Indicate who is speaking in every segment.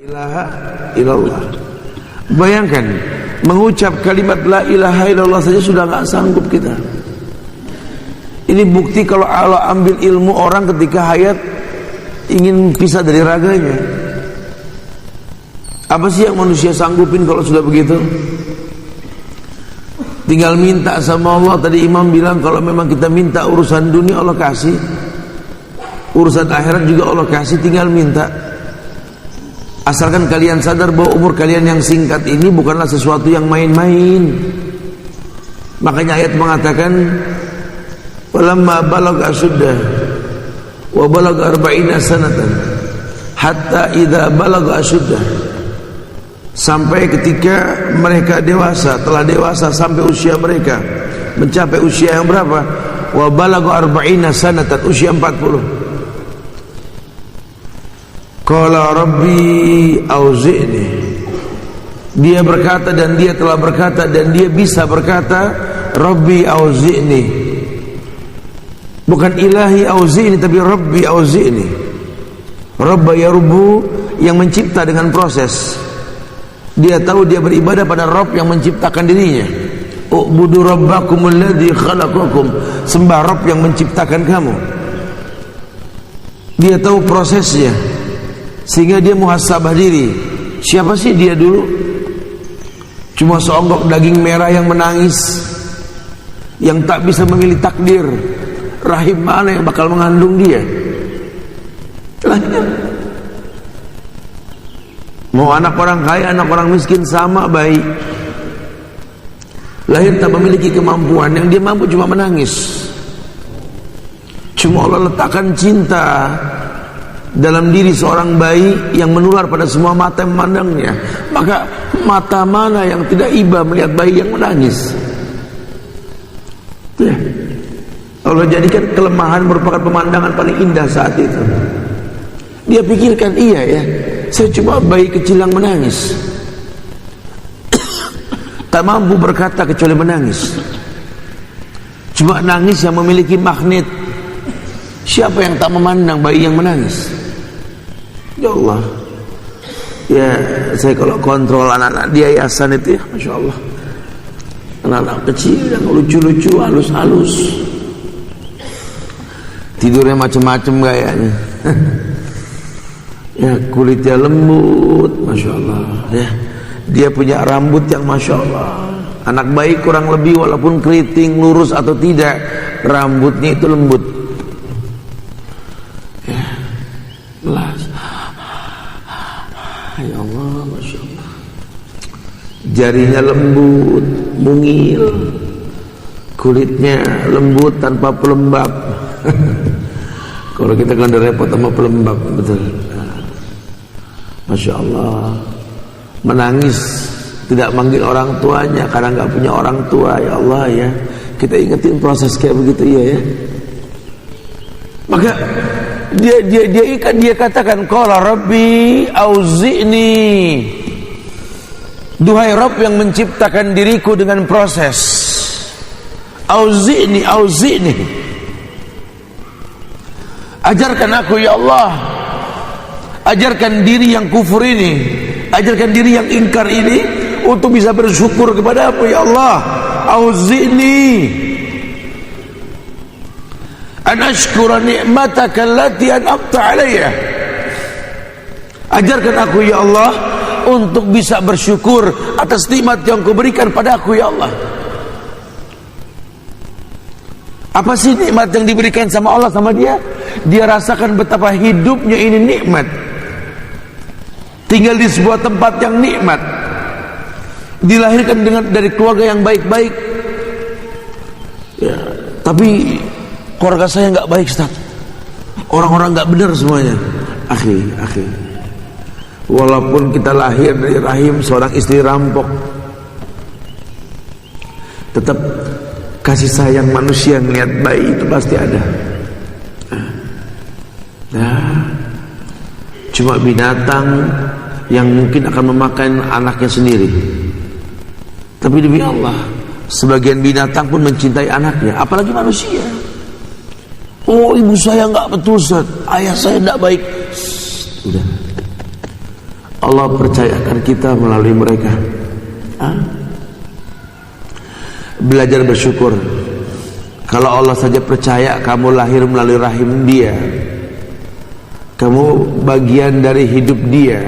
Speaker 1: ilaha illallah. Bayangkan mengucap kalimat la ilaha illallah saja sudah nggak sanggup kita. Ini bukti kalau Allah ambil ilmu orang ketika hayat ingin pisah dari raganya. Apa sih yang manusia sanggupin kalau sudah begitu? Tinggal minta sama Allah. Tadi Imam bilang kalau memang kita minta urusan dunia Allah kasih, urusan akhirat juga Allah kasih, tinggal minta. Asalkan kalian sadar bahwa umur kalian yang singkat ini bukanlah sesuatu yang main-main. Makanya ayat mengatakan walamma balagha ashuddah wa balagha 40 sanatan hatta idza balagha ashuddah, sampai ketika mereka dewasa, telah dewasa sampai usia mereka mencapai usia yang berapa? Wa balagha 40 sanatan, usia 40. Qala rabbi auzi'ni, dia berkata dan dia telah berkata dan dia bisa berkata rabbi auzi'ni, bukan ilahi auzi'ni tapi rabbi auzi'ni. Rabba yarbu, yang mencipta dengan proses. Dia tahu dia beribadah pada Rabb yang menciptakan dirinya. U'budu rabbakumul ladzi khalaqakum, sembah Rabb yang menciptakan kamu. Dia tahu prosesnya sehingga dia muhasabah diri. Siapa sih dia dulu? Cuma seonggok daging merah yang menangis, yang tak bisa memilih takdir rahim mana yang bakal mengandung dia. Mau anak orang kaya, anak orang miskin sama baik. Lahir tak memiliki kemampuan, yang dia mampu cuma menangis. Cuma Allah letakkan cinta dalam diri seorang bayi yang menular pada semua mata yang memandangnya. Maka mata mana yang tidak iba melihat bayi yang menangis? Ya. Allah jadikan kelemahan merupakan pemandangan paling indah saat itu. Dia pikirkan, iya ya, saya cuma bayi kecil yang menangis, tak mampu berkata kecuali menangis. Cuma nangis yang memiliki magnet. Siapa yang tak memandang bayi yang menangis? Ya Allah. Ya, saya kalau kontrol anak-anak di yayasan itu ya, Masya Allah, anak-anak kecil yang lucu-lucu, halus-halus, tidurnya macam-macam gayanya. Ya, kulitnya lembut, Masya Allah. Ya, dia punya rambut yang Masya Allah. Anak bayi kurang lebih walaupun keriting, lurus atau tidak, rambutnya itu lembut. Ya, jelas. Ya Allah, Masya Allah. Jarinya lembut, mungil, kulitnya lembut tanpa pelembab. Kalau kita kan udah repot sama pelembab, betul. Masya Allah. Menangis, tidak manggil orang tuanya karena nggak punya orang tua. Ya Allah ya, kita ingetin proses kayak begitu ya ya. Maka dia katakan qala rabbi auzi'ni, duhai Rabb yang menciptakan diriku dengan proses. Auzi'ni, ajarkan aku ya Allah, ajarkan diri yang kufur ini, ajarkan diri yang ingkar ini untuk bisa bersyukur kepada aku ya Allah. Auzi'ni an ashkura ni'mataka allati an'amta alayya, ajarkan aku ya Allah untuk bisa bersyukur atas nikmat yang Kau berikan pada aku ya Allah. Apa sih nikmat yang diberikan sama Allah sama dia? Dia rasakan betapa hidupnya ini nikmat, tinggal di sebuah tempat yang nikmat, dilahirkan dari keluarga yang baik-baik. Ya, tapi keluarga saya nggak baik, Ustaz. Orang-orang nggak benar semuanya. Akhi, walaupun kita lahir dari rahim seorang istri rampok, tetap kasih sayang manusia ngelihat bayi itu pasti ada. Nah, cuma binatang yang mungkin akan memakan anaknya sendiri. Tapi demi Allah, sebagian binatang pun mencintai anaknya, apalagi manusia. Oh, ibu saya nggak betul, Ustaz. Ayah saya nggak baik. Udah. Allah percayakan kita melalui mereka. Belajar bersyukur. Kalau Allah saja percaya kamu lahir melalui rahim Dia, kamu bagian dari hidup Dia,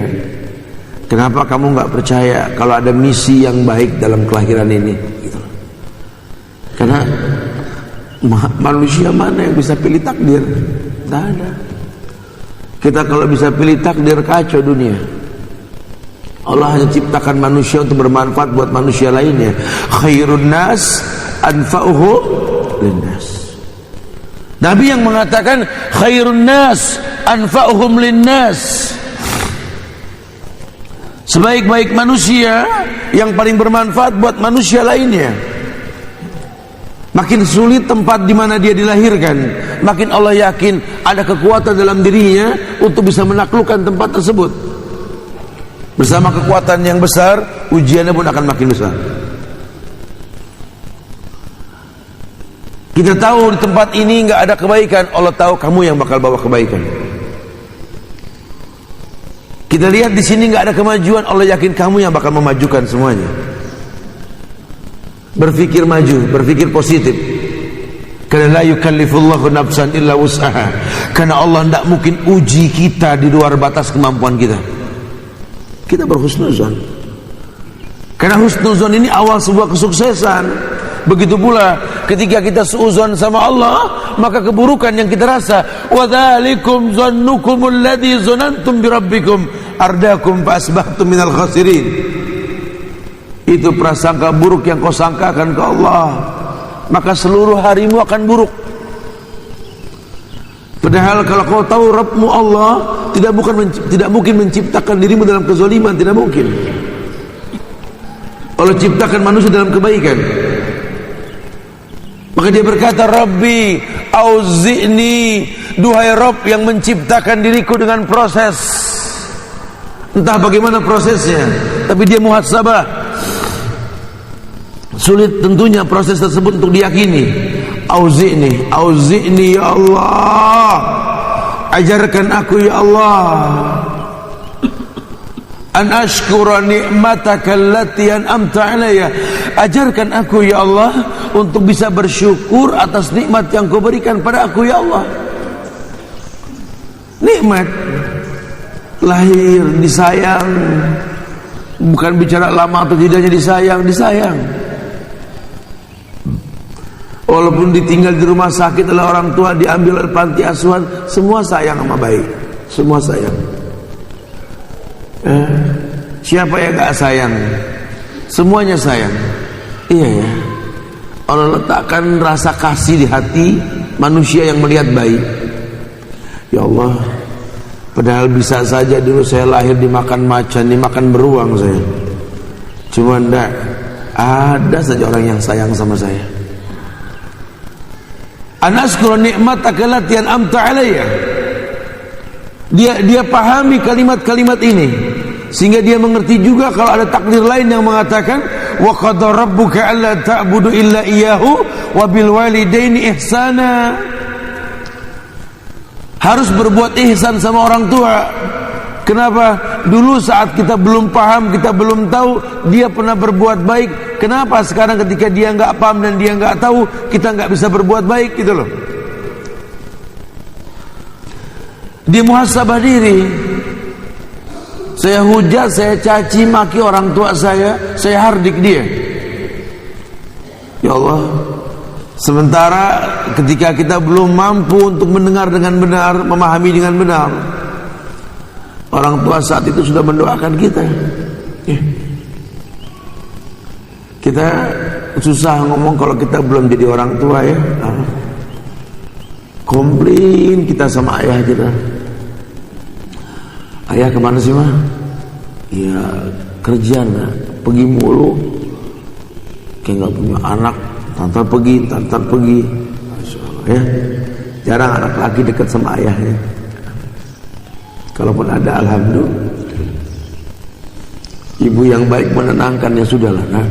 Speaker 1: kenapa kamu nggak percaya kalau ada misi yang baik dalam kelahiran ini? Gitu. Karena manusia mana yang bisa pilih takdir? Tidak ada. Kita kalau bisa pilih takdir, kacau dunia. Allah hanya ciptakan manusia untuk bermanfaat buat manusia lainnya. Khairun nas anfa'uhum linnas. Nabi yang mengatakan khairun nas anfa'uhum linnas. Sebaik-baik manusia yang paling bermanfaat buat manusia lainnya. Makin sulit tempat di mana dia dilahirkan, makin Allah yakin ada kekuatan dalam dirinya untuk bisa menaklukkan tempat tersebut. Bersama kekuatan yang besar, ujiannya pun akan makin besar. Kita tahu di tempat ini nggak ada kebaikan, Allah tahu kamu yang bakal bawa kebaikan. Kita lihat di sini nggak ada kemajuan, Allah yakin kamu yang bakal memajukan semuanya. Berpikir maju, berpikir positif. Karena la yukallifullahu nafsan illa wus'aha. Karena Allah tidak mungkin uji kita di luar batas kemampuan kita. Kita berhusnuzon. Karena husnuzon ini awal sebuah kesuksesan. Begitu pula ketika kita seuzon sama Allah, maka keburukan yang kita rasa, wa dzalikum zannukumul ladzi zanantum bi rabbikum ardakum fa asbahtum minal khasirin. Itu prasangka buruk yang kau sangkakan ke Allah, maka seluruh harimu akan buruk. Padahal kalau kau tahu Rabbmu Allah tidak mungkin menciptakan dirimu dalam kezaliman, tidak mungkin. Allah ciptakan manusia dalam kebaikan. Maka dia berkata, Rabbi auzi'ni, duhai Rabb yang menciptakan diriku dengan proses. Entah bagaimana prosesnya, tapi dia muhasabah. Sulit tentunya proses tersebut untuk diyakini. Auzi'ni ya Allah, ajarkan aku ya Allah, an ashkura ni'mataka allati an'amta alayya, ajarkan aku ya Allah untuk bisa bersyukur atas nikmat yang kau berikan pada aku ya Allah. Nikmat lahir, disayang, bukan bicara lama atau tidaknya disayang, disayang. Walaupun ditinggal di rumah sakit oleh orang tua, diambil oleh panti asuhan, semua sayang sama baik, semua sayang. Siapa yang gak sayang? Semuanya sayang. Iya ya. Allah letakkan rasa kasih di hati manusia yang melihat bayi. Ya Allah, padahal bisa saja dulu saya lahir dimakan macan, dimakan beruang saya. Cuma enggak, ada saja orang yang sayang sama saya. Anaskuru ni'mataka allati an'amta alayya. Dia pahami kalimat-kalimat ini, sehingga dia mengerti juga kalau ada takdir lain yang mengatakan wa qadara rabbuka alla ta'budu illa iyyahu wa bil walidaini ihsana. Harus berbuat ihsan sama orang tua. Kenapa? Dulu saat kita belum paham, kita belum tahu, dia pernah berbuat baik. Kenapa sekarang ketika dia nggak paham dan dia nggak tahu, kita nggak bisa berbuat baik gitu loh. Dia muhasabah diri. Saya hujat, saya caci maki orang tua saya hardik dia. Ya Allah, sementara ketika kita belum mampu untuk mendengar dengan benar, memahami dengan benar, orang tua saat itu sudah mendoakan kita. Kita susah ngomong kalau kita belum jadi orang tua ya. Komplain kita sama ayah kita. Ayah kemana sih mah? Ya kerja nak, pergi mulu. Kayak nggak punya anak, tantar pergi. Ya, jarang anak laki dekat sama ayahnya. Kalaupun ada, alhamdulillah. Ibu yang baik menenangkan, ya sudahlah. Nah,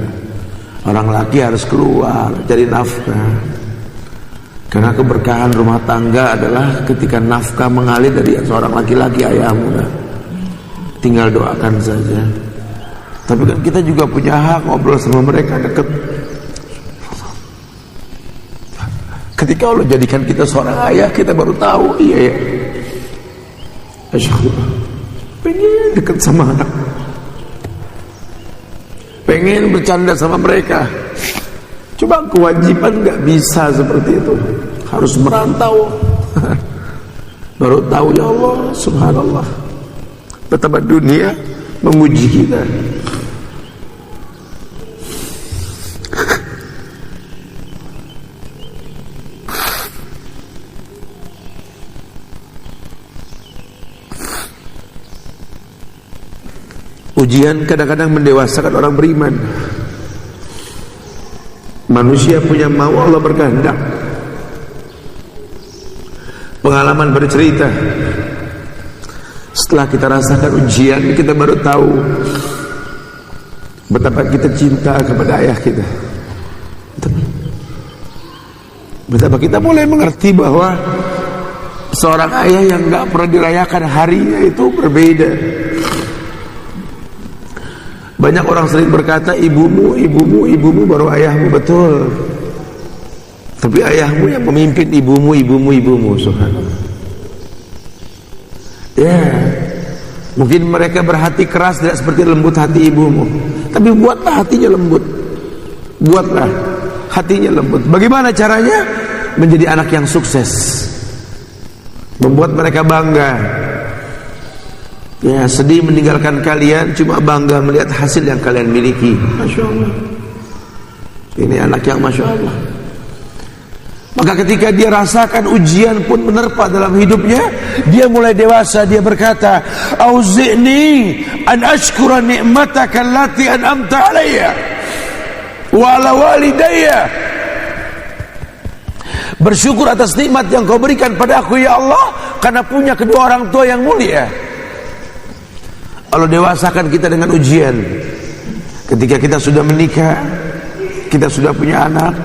Speaker 1: orang laki harus keluar cari nafkah. Karena keberkahan rumah tangga adalah ketika nafkah mengalir dari seorang laki-laki, ayahmu. Nah. tinggal doakan saja. Tapi kan kita juga punya hak ngobrol sama mereka, deket. Ketika Allah jadikan kita seorang ayah, kita baru tahu, iya ya, asyukur, pengen dekat sama anak, pengen bercanda sama mereka. Coba kewajiban nggak bisa seperti itu, harus merantau. Baru tahu, ya Allah, subhanallah, betapa dunia memuji kita. Ujian kadang-kadang mendewasakan orang beriman. Manusia punya mau, Allah berkehendak. Pengalaman bercerita, setelah kita rasakan ujian, kita baru tahu betapa kita cinta kepada ayah kita. Betapa kita mulai mengerti bahwa seorang ayah yang gak pernah dirayakan harinya itu berbeda. Banyak orang sering berkata, ibumu, ibumu, ibumu baru ayahmu. Betul. Tapi ayahmu yang memimpin ibumu, ibumu, ibumu. Subhanallah. Ya, mungkin mereka berhati keras, tidak seperti lembut hati ibumu. Tapi buatlah hatinya lembut. Buatlah hatinya lembut. Bagaimana caranya? Menjadi anak yang sukses, membuat mereka bangga. Ya, sedih meninggalkan kalian, cuma bangga melihat hasil yang kalian miliki. Masya Allah, ini anak yang Masya Allah. Maka ketika dia rasakan ujian pun menerpa dalam hidupnya, dia mulai dewasa. Dia berkata, auzi'ni an ashkura ni'mataka allati an'amta alayya wa ala walidayya. Bersyukur atas nikmat yang kau berikan pada aku, ya Allah, karena punya kedua orang tua yang mulia. Allah dewasakan kita dengan ujian. Ketika kita sudah menikah, kita sudah punya anak,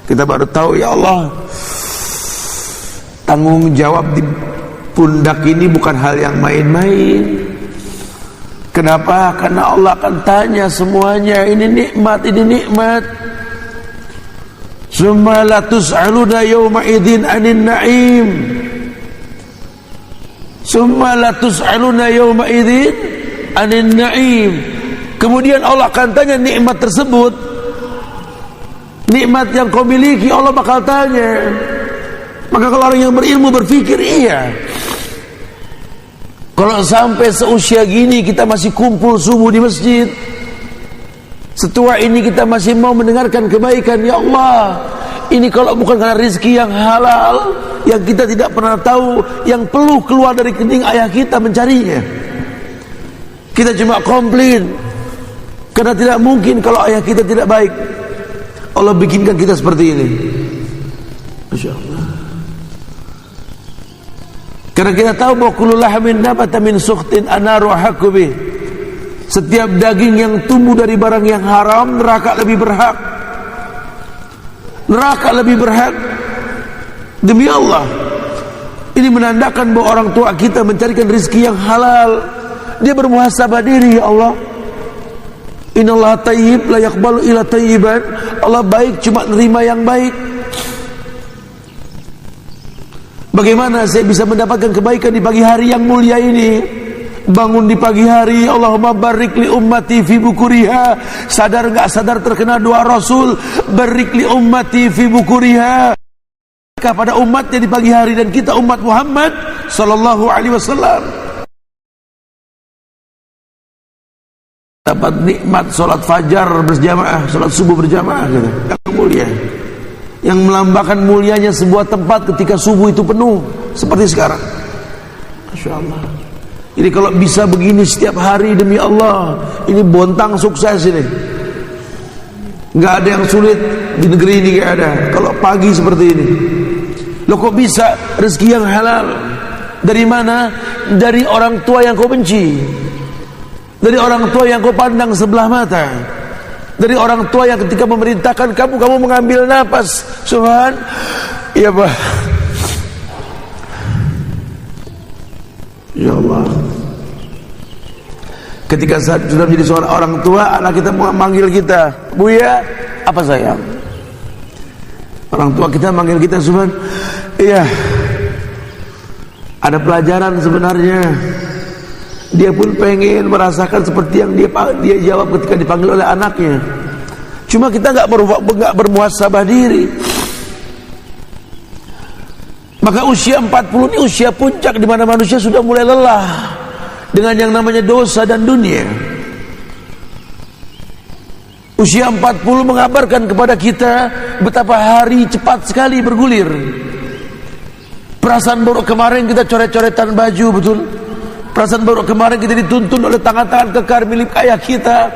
Speaker 1: kita baru tahu, ya Allah, tanggung jawab di pundak ini bukan hal yang main-main. Kenapa? Karena Allah akan tanya semuanya. Ini nikmat, ini nikmat. Summa la tus'aluna yawma idzin 'anil na'im. Summa la tus'aluna yawma idzin 'anil na'im. Kemudian Allah akan tanya nikmat tersebut. Nikmat yang kau miliki Allah bakal tanya. Maka kalau orang yang berilmu berpikir, iya, kalau sampai seusia gini kita masih kumpul subuh di masjid, setua ini kita masih mau mendengarkan kebaikan, ya Allah, ini kalau bukan karena rezeki yang halal, yang kita tidak pernah tahu, yang perlu keluar dari kening ayah kita mencarinya. Kita cuma komplain karena tidak mungkin kalau ayah kita tidak baik. Allah bikinkan kita seperti ini. Masya Allah. Karena kita tahu bahwa kullu lahmin nabata min sukhtin anaru haqqu bih. Setiap daging yang tumbuh dari barang yang haram, neraka lebih berhak. Neraka lebih berhak. Demi Allah, ini menandakan bahwa orang tua kita mencarikan rezeki yang halal. Dia bermuhasabah diri, ya Allah, innallaha tayyib la yaqbalu illa tayyiban. Allah baik, cuma nerima yang baik. Bagaimana saya bisa mendapatkan kebaikan di pagi hari yang mulia ini? Bangun di pagi hari, Allahumma barik li ummati fi bukuriha. Sadar enggak sadar terkena doa Rasul, barik li ummati fi bukuriha. Kepada umatnya di pagi hari, dan kita umat Muhammad sallallahu alaihi wasallam dapat nikmat sholat fajar berjamaah, sholat subuh berjamaah, gitu. Yang mulia, yang melambangkan mulianya sebuah tempat ketika subuh itu penuh seperti sekarang. Masya Allah. Ini kalau bisa begini setiap hari, demi Allah, ini Bontang sukses ini. Nggak ada yang sulit di negeri ini, nggak ada. Kalau pagi seperti ini, loh kok bisa rezeki yang halal? Dari mana? Dari orang tua yang kau benci, dari orang tua yang kau pandang sebelah mata, dari orang tua yang ketika memerintahkan kamu mengambil napas, Subhan, ya Pak, ya Allah, Ketika sudah menjadi seorang orang tua, anak kita memanggil kita, "Buya," apa sayang? Orang tua kita manggil kita, "Subhan." Iya. Ada pelajaran sebenarnya. Dia pun pengen merasakan seperti yang dia jawab ketika dipanggil oleh anaknya. Cuma kita nggak bermuhasabah diri. Maka usia 40 ini usia puncak di mana manusia sudah mulai lelah dengan yang namanya dosa dan dunia. Usia 40 mengabarkan kepada kita betapa hari cepat sekali bergulir. Perasaan baru kemarin kita coret-coretan baju, betul? Perasaan baru kemarin kita dituntun oleh tangan-tangan kekar milik ayah kita,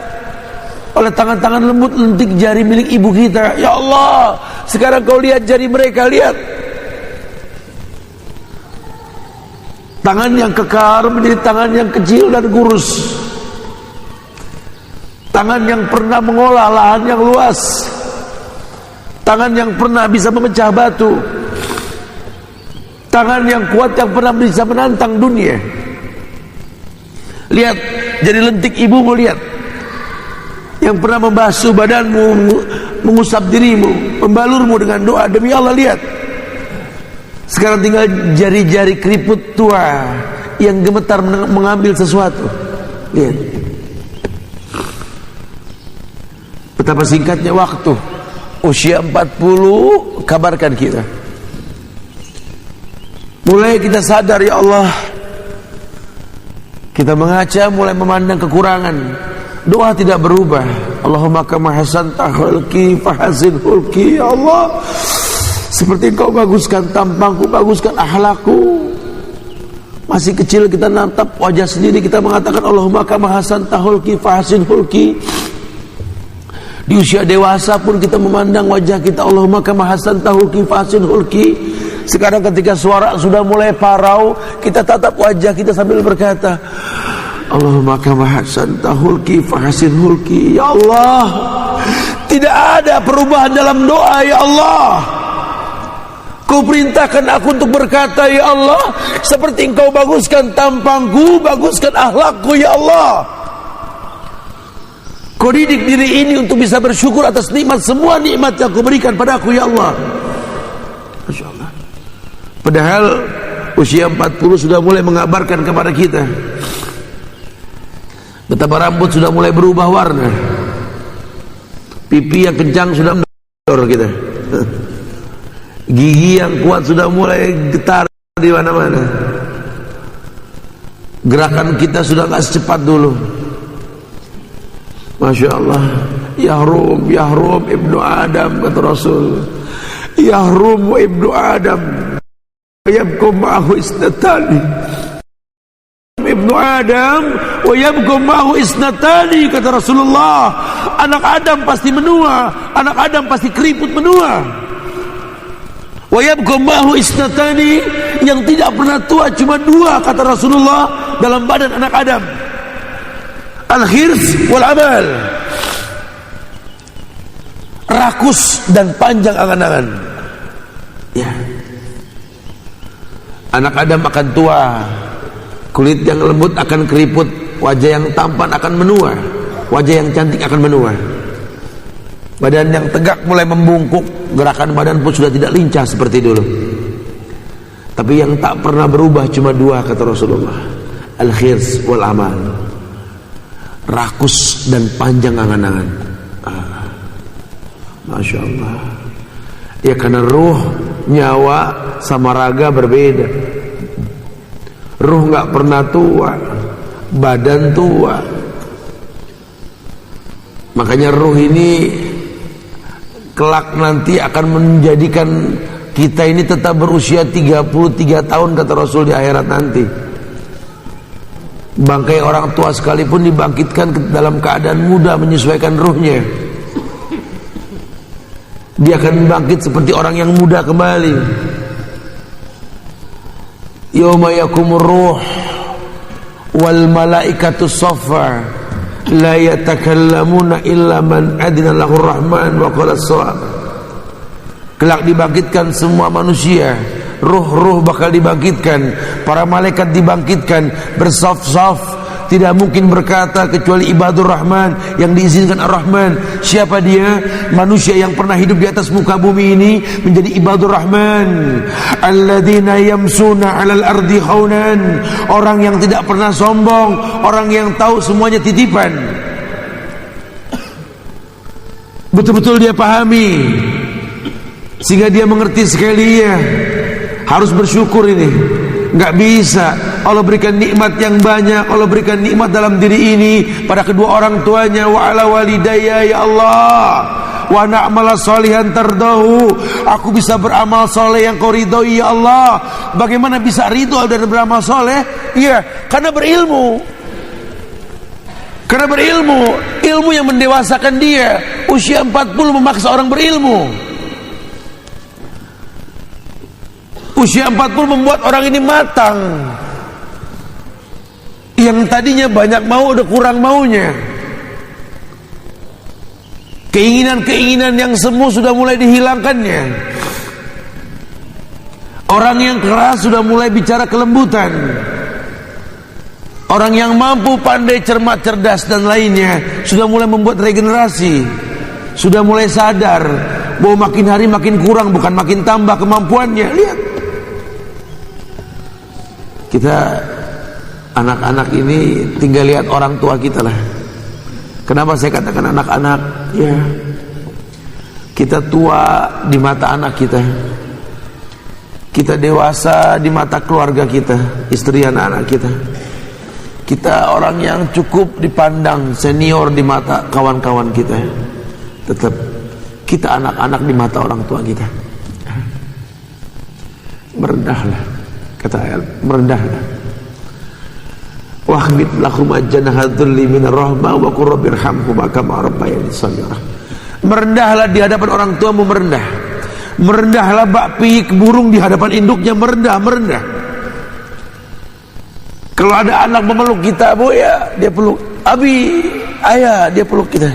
Speaker 1: oleh tangan-tangan lembut lentik jari milik ibu kita. Ya Allah, sekarang kau lihat jari mereka, lihat. Tangan yang kekar menjadi tangan yang kecil dan kurus. Tangan yang pernah mengolah lahan yang luas. Tangan yang pernah bisa memecah batu. Tangan yang kuat yang pernah bisa menantang dunia. Lihat jari lentik ibumu, lihat. Yang pernah membasuh badanmu, mengusap dirimu, membalurmu dengan doa. Demi Allah, lihat. Sekarang tinggal jari-jari keriput tua yang gemetar mengambil sesuatu. Lihat. Betapa singkatnya waktu. Usia 40 kabarkan kita. Mulai kita sadar, ya Allah. Kita mengaca, mulai memandang kekurangan. Doa tidak berubah. Allahumma kama hasanta khalqi fahasin hulki. Ya Allah, seperti Engkau baguskan tampangku, baguskan akhlakku. Masih kecil kita natap wajah sendiri, kita mengatakan Allahumma kama hasanta khalqi fahasin hulki. Di usia dewasa pun kita memandang wajah kita, Allahumma kama hasanta khalqi fahasin hulki. Sekarang ketika suara sudah mulai parau, kita tatap wajah kita sambil berkata, Allahumma kama hasanta hulki fahasin hulki. Ya Allah, tidak ada perubahan dalam doa, ya Allah. Kau perintahkan aku untuk berkata, ya Allah, seperti Engkau baguskan tampangku, baguskan akhlakku, ya Allah. Kau didik diri ini untuk bisa bersyukur atas nikmat, semua nikmat yang Kau berikan padaku, ya Allah. Masya Allah. Padahal usia 40 sudah mulai mengabarkan kepada kita betapa rambut sudah mulai berubah warna, pipi yang kencang sudah mendor kita, gigi yang kuat sudah mulai getar di mana-mana, gerakan kita sudah nggak secepat dulu. Masya Allah. Yahrum, Yahrum ibnu Adam, kata Rasul. Yahrum ibnu Adam, yabqa ma'ahu isnatani. Ibnu Adam wa yabqa ma'ahu isnatani, kata Rasulullah. Anak Adam pasti menua, anak Adam pasti keriput menua. Wa yabqa ma'ahu isnatani, yang tidak pernah tua cuma dua, kata Rasulullah, dalam badan anak Adam. Al-khirs wal amal. Rakus dan panjang angan-angan. Ya. Anak Adam akan tua, kulit yang lembut akan keriput, wajah yang tampan akan menua, wajah yang cantik akan menua. Badan yang tegak mulai membungkuk, gerakan badan pun sudah tidak lincah seperti dulu. Tapi yang tak pernah berubah cuma dua, kata Rasulullah. Al-khirs wal amal. Rakus dan panjang angan-angan. Masya Allah. Ya, karena ruh, nyawa sama raga berbeda. Ruh gak pernah tua, badan tua. Makanya ruh ini kelak nanti akan menjadikan kita ini tetap berusia 33 tahun, kata Rasul, di akhirat nanti. Bangkai orang tua sekalipun dibangkitkan dalam keadaan muda menyesuaikan ruhnya. Dia akan bangkit seperti orang yang muda kembali. Yauma yakumur ruh wal malaikatu saffa la yatakallamuna illa man adina lahur rahman wa qala shawab. Kelak dibangkitkan semua manusia, ruh-ruh bakal dibangkitkan, para malaikat dibangkitkan bersaf-saf tidak mungkin berkata kecuali ibadur rahman yang diizinkan ar-Rahman. Siapa dia? Manusia yang pernah hidup di atas muka bumi ini menjadi ibadur rahman. Alladzina yamsuna 'alal ardi khaunan, orang yang tidak pernah sombong, orang yang tahu semuanya titipan. Betul-betul dia pahami, sehingga dia mengerti sekali ya, harus bersyukur ini. Nggak bisa Allah berikan nikmat yang banyak, Allah berikan nikmat dalam diri ini pada kedua orang tuanya. Wa ala walidayya, ya Allah, wa na'mala sholihan tardahu, aku bisa beramal soleh yang kau ridhoi ya Allah. Bagaimana bisa ridho dan beramal soleh? Iya, karena berilmu. Karena berilmu, ilmu yang mendewasakan dia. Usia 40 memaksa orang berilmu. Usia 40 membuat orang ini matang. Yang tadinya banyak mau udah kurang maunya. Keinginan-keinginan yang semu sudah mulai dihilangkannya. Orang yang keras sudah mulai bicara kelembutan. Orang yang mampu, pandai, cermat, cerdas dan lainnya sudah mulai membuat regenerasi. Sudah mulai sadar bahwa makin hari makin kurang, bukan makin tambah kemampuannya. Lihat, kita anak-anak ini tinggal lihat orang tua kita lah. Kenapa saya katakan anak-anak? Ya, kita tua di mata anak kita, kita dewasa di mata keluarga kita, istri anak-anak kita. Kita orang yang cukup dipandang senior di mata kawan-kawan kita. Tetap kita anak-anak di mata orang tua kita. Merendahlah, kata ayat, merendahlah. Wahmid lahum ajnahadzulli minar rahmah wa qur rabbirhamhuma kama rabbayani shaghira. Merendahlah di hadapan orang tuamu, merendah. Merendahlah bak piyik burung di hadapan induknya, merendah. Kalau ada anak memeluk kita, boya, dia peluk. Abi, ayah, dia peluk kita.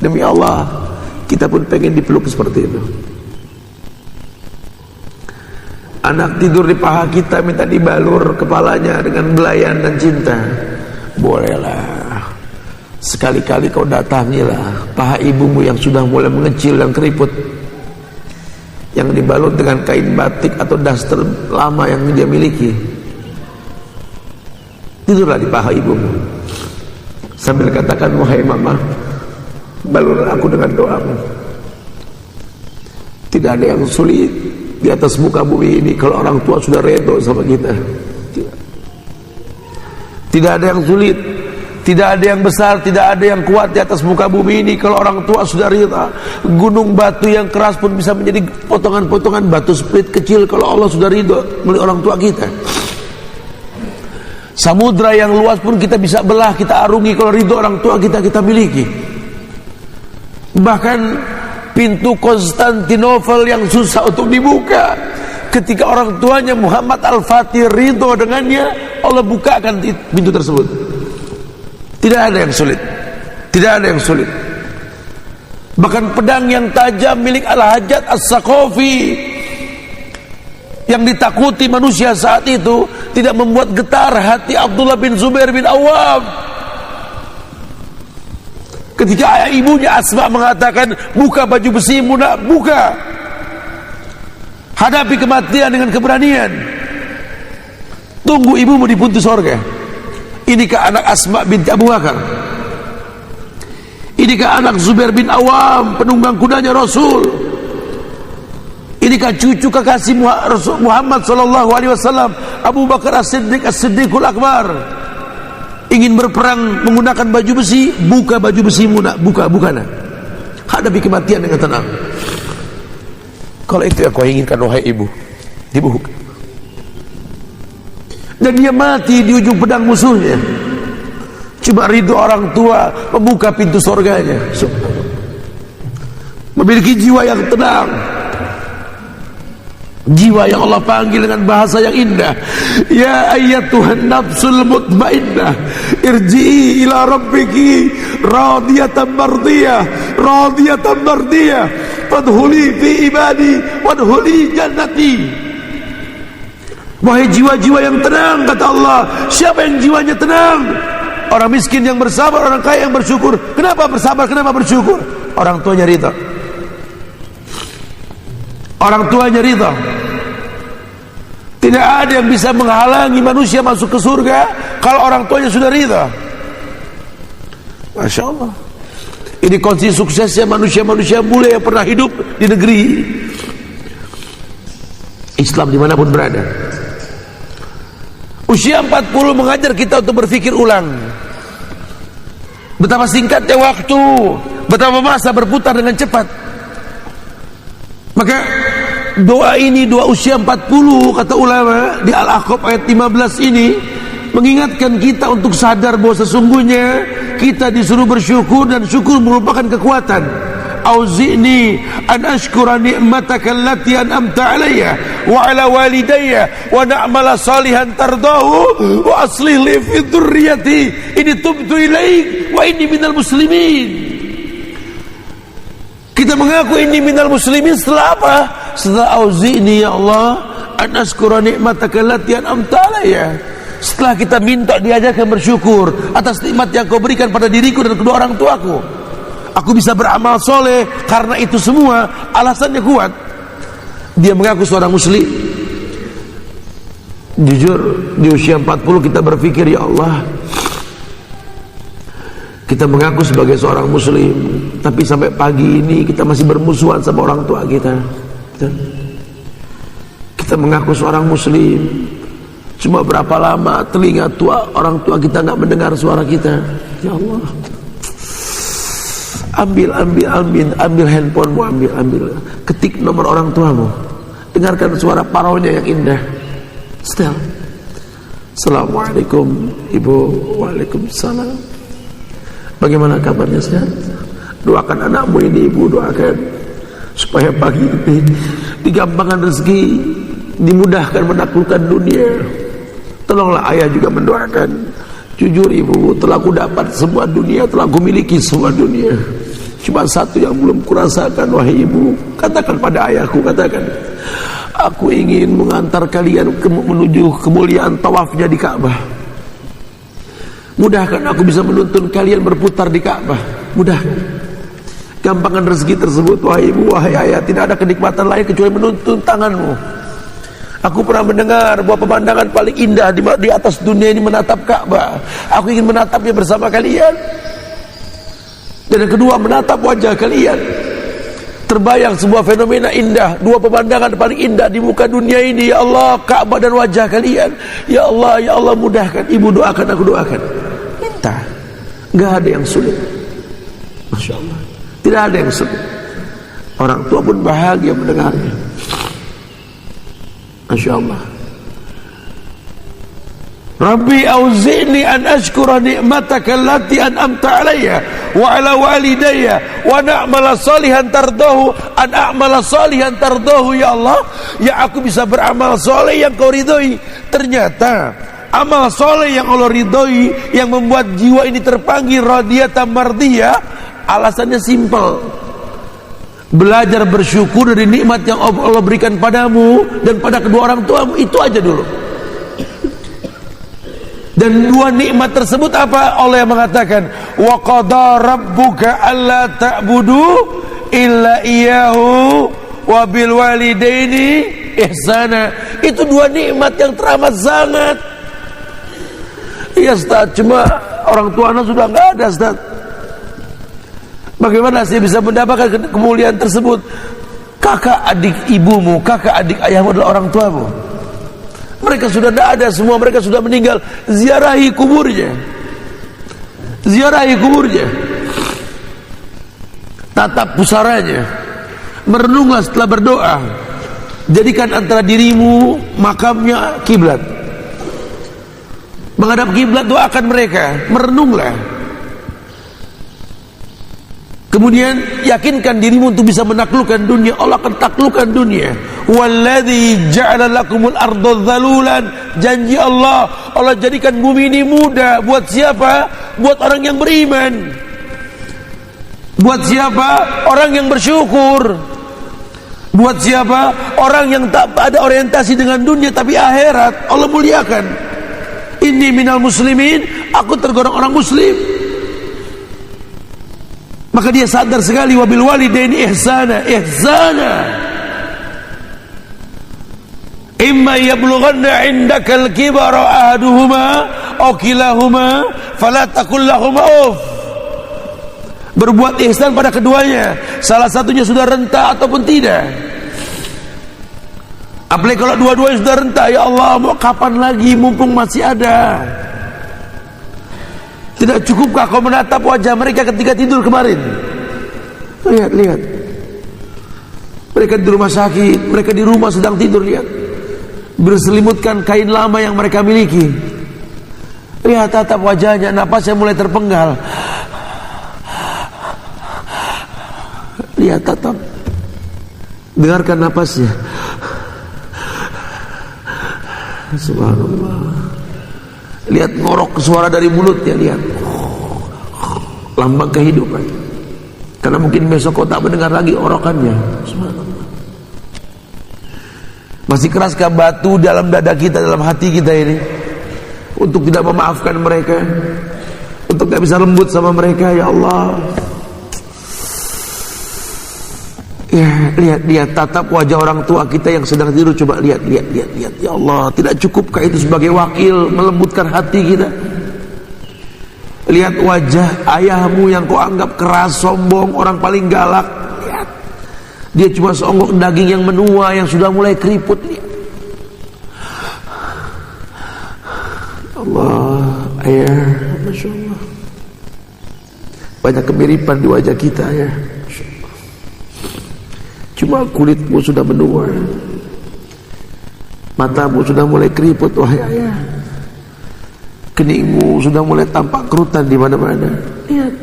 Speaker 1: Demi Allah, kita pun pengen dipeluk seperti itu. Anak tidur di paha kita, minta dibalur kepalanya dengan belayan dan cinta. Bolehlah. Sekali-kali kau datangilah paha ibumu yang sudah mulai mengecil dan keriput, yang dibalut dengan kain batik atau daster lama yang dia miliki. Tidurlah di paha ibumu sambil katakan, wahai mama, balur aku dengan doamu. Tidak ada yang sulit di atas muka bumi ini kalau orang tua sudah redho sama kita. Tidak ada yang sulit, tidak ada yang besar, tidak ada yang kuat di atas muka bumi ini kalau orang tua sudah ridha. Gunung batu yang keras pun bisa menjadi potongan-potongan batu split kecil kalau Allah sudah ridho melalui orang tua kita. Samudra yang luas pun kita bisa belah, kita arungi kalau ridho orang tua kita miliki. Bahkan pintu Konstantinopel yang susah untuk dibuka, ketika orang tuanya Muhammad Al-Fatih ridho dengannya, Allah bukakan pintu tersebut. Tidak ada yang sulit, tidak ada yang sulit. Bahkan pedang yang tajam milik Al-Hajjaj As-Saqafi yang ditakuti manusia saat itu tidak membuat getar hati Abdullah bin Zubair bin Awwam. Ketika ayah ibunya Asma mengatakan, buka baju besimu nak, buka, hadapi kematian dengan keberanian, tunggu ibumu di pintu sorga. Inikah anak Asma binti Abu Bakar? Inikah anak Zubair bin Awam, penunggang kudanya Rasul? Inikah cucu kekasih Muhammad SAW, Abu Bakar As-Siddiq, As-Siddiqul Akbar? Ingin berperang menggunakan baju besi, buka baju besimu nak, buka nak, hadapi kematian dengan tenang. Kalau itu yang kau inginkan wahai ibu, dibuka. Dan dia mati di ujung pedang musuhnya. Cuma ridho orang tua membuka pintu surganya. Memiliki jiwa yang tenang, jiwa yang Allah panggil dengan bahasa yang indah. Ya ayyatuhan nafsul mutmainnah, irji'i ila rabbiki radiyatan mardiyah, radiyatan mardiyah, fadkhuli fi ibadi wadkhuli jannati. Wahai jiwa-jiwa yang tenang, kata Allah, siapa yang jiwanya tenang, orang miskin yang bersabar, orang kaya yang bersyukur. Kenapa bersabar? Kenapa bersyukur? Orang tuanya ridha. Orang tuanya ridha. Tidak ada yang bisa menghalangi manusia masuk ke surga kalau orang tuanya sudah ridha. Masya Allah. Ini kunci suksesnya manusia-manusia mulia yang pernah hidup di negeri Islam dimanapun berada. Usia 40 mengajar kita untuk berpikir ulang. Betapa singkatnya waktu, betapa masa berputar dengan cepat. Maka doa ini, doa usia 40 kata ulama di Al-Ahqaf ayat 15 ini mengingatkan kita untuk sadar bahwa sesungguhnya kita disuruh bersyukur dan syukur merupakan kekuatan. Auzi'ni an ashkura ni'mataka allati an'amta alayya wa ala walidayya wa na'mala salihan tardahu wa aslih li fi dzurriyyati inni tubtu ilaik wa inni minal muslimin. Kita mengaku inni minal muslimin setelah apa? Setelah auzi'ni ya Allah an ashkura ni'mataka allati an'amta alayya. Setelah kita minta diajarkan bersyukur atas nikmat yang kau berikan pada diriku dan kedua orang tuaku. Aku bisa beramal soleh karena itu semua alasannya kuat. Dia mengaku seorang muslim. Jujur di usia 40 kita berpikir, ya Allah, kita mengaku sebagai seorang muslim, tapi sampai pagi ini kita masih bermusuhan sama orang tua kita. Kita mengaku seorang muslim, cuma berapa lama telinga tua orang tua kita nggak mendengar suara kita. Ya Allah, ambil handphonemu, ambil ketik nomor orang tuamu, dengarkan suara paronya yang indah. Setel, Assalamualaikum ibu. Waalaikumsalam. Bagaimana kabarnya, sehat? Doakan anakmu ini ibu, doakan supaya pagi ini digampangkan rezeki, dimudahkan menaklukkan dunia. Tolonglah ayah juga mendoakan. Jujur ibu, telah ku dapat semua dunia, telah ku miliki semua dunia, cuma satu yang belum kurasakan. Wahai ibu, katakan pada ayahku, katakan, aku ingin mengantar kalian menuju kemuliaan tawafnya di Ka'bah. Mudahkan aku bisa menuntun kalian berputar di Ka'bah. Mudahkan, gampangkan rezeki tersebut. Wahai ibu, wahai ayah, tidak ada kenikmatan lain kecuali menuntun tanganmu. Aku pernah mendengar bahwa pemandangan paling indah di atas dunia ini menatap Ka'bah. Aku ingin menatapnya bersama kalian. Dan yang kedua, menatap wajah kalian. Terbayang sebuah fenomena indah, dua pemandangan paling indah di muka dunia ini. Ya Allah, Ka'bah dan wajah kalian. Ya Allah mudahkan. Ibu doakan, aku doakan. Minta. Gak ada yang sulit. Masya Allah, tidak ada yang sulit. Orang tua pun bahagia mendengarnya. Masya Allah. Rabbi auzi'ni an ashkura ni'mataka allati an'amta alayya wa ala walidayya wa na'mala salihan tardahu ya Allah, ya aku bisa beramal soleh yang kau ridhoi. Ternyata amal soleh yang Allah ridhoi yang membuat jiwa ini terpanggil radiyatan mardiyah, alasannya simpel. Belajar bersyukur dari nikmat yang Allah berikan padamu dan pada kedua orang tuamu. Itu aja dulu. Dan dua nikmat tersebut apa? Allah yang mengatakan, wa qada rabbuka alla ta'budu illa iyyahu wa bil walidaini ihsana. Itu dua nikmat yang teramat sangat. Iya Ustaz, cuma orang tua anak sudah enggak ada Ustaz. Bagaimana saya bisa mendapatkan kemuliaan tersebut? Kakak adik ibumu, kakak adik ayahmu adalah orang tuamu. Mereka sudah tidak ada, semua mereka sudah meninggal. Ziarahi kuburnya. Ziarahi kuburnya. Tatap pusaranya. Merenunglah setelah berdoa. Jadikan antara dirimu makamnya kiblat. Menghadap kiblat, doakan mereka. Merenunglah. Kemudian yakinkan dirimu untuk bisa menaklukkan dunia. Allah akan taklukkan dunia. Walladzi ja'ala lakumul arda dzalulan. Janji Allah, Allah jadikan bumi ini mudah. Buat siapa? Buat orang yang beriman. Buat siapa? Orang yang bersyukur. Buat siapa? Orang yang tak ada orientasi dengan dunia tapi akhirat. Allah muliakan. inni minal muslimin, aku tergolong orang muslim. Maka dia sadar sekali, wabil walidaini ihsana, imma yablughanna indaka al-kibara ahaduhuma aw kilahuma fala taqul lahumā uff. Berbuat ihsan pada keduanya, salah satunya sudah renta ataupun tidak. Apalagi kalau dua-duanya sudah renta, ya Allah, mau kapan lagi, mumpung masih ada. Tidak cukupkah kau menatap wajah mereka ketika tidur kemarin? Lihat. Mereka di rumah sakit, mereka di rumah sedang tidur, lihat. Berselimutkan kain lama yang mereka miliki. Lihat tatap wajahnya, napasnya mulai terpenggal. Lihat tatap, dengarkan napasnya. Subhanallah. Lihat ngorok suara dari mulutnya, lihat. Lambang kehidupan. Karena mungkin besok kau tak mendengar lagi orokannya. Subhanallah. Masih keraskah batu dalam dada kita, dalam hati kita ini, untuk tidak memaafkan mereka, untuk tidak bisa lembut sama mereka? Ya Allah. Ya, lihat tatap wajah orang tua kita yang sedang tidur. Coba lihat. Ya Allah, tidak cukupkah itu sebagai wakil melembutkan hati kita? Lihat wajah ayahmu yang kau anggap keras, sombong, orang paling galak. Lihat, dia cuma seonggok daging yang menua, yang sudah mulai keriput. Lihat. Allah, ayah, Masya Allah. Banyak kemiripan di wajah kita, ya. Cuma kulitmu sudah menua, matamu sudah mulai keriput, wahai ayah. Keningmu sudah mulai tampak kerutan di mana-mana. Lihat,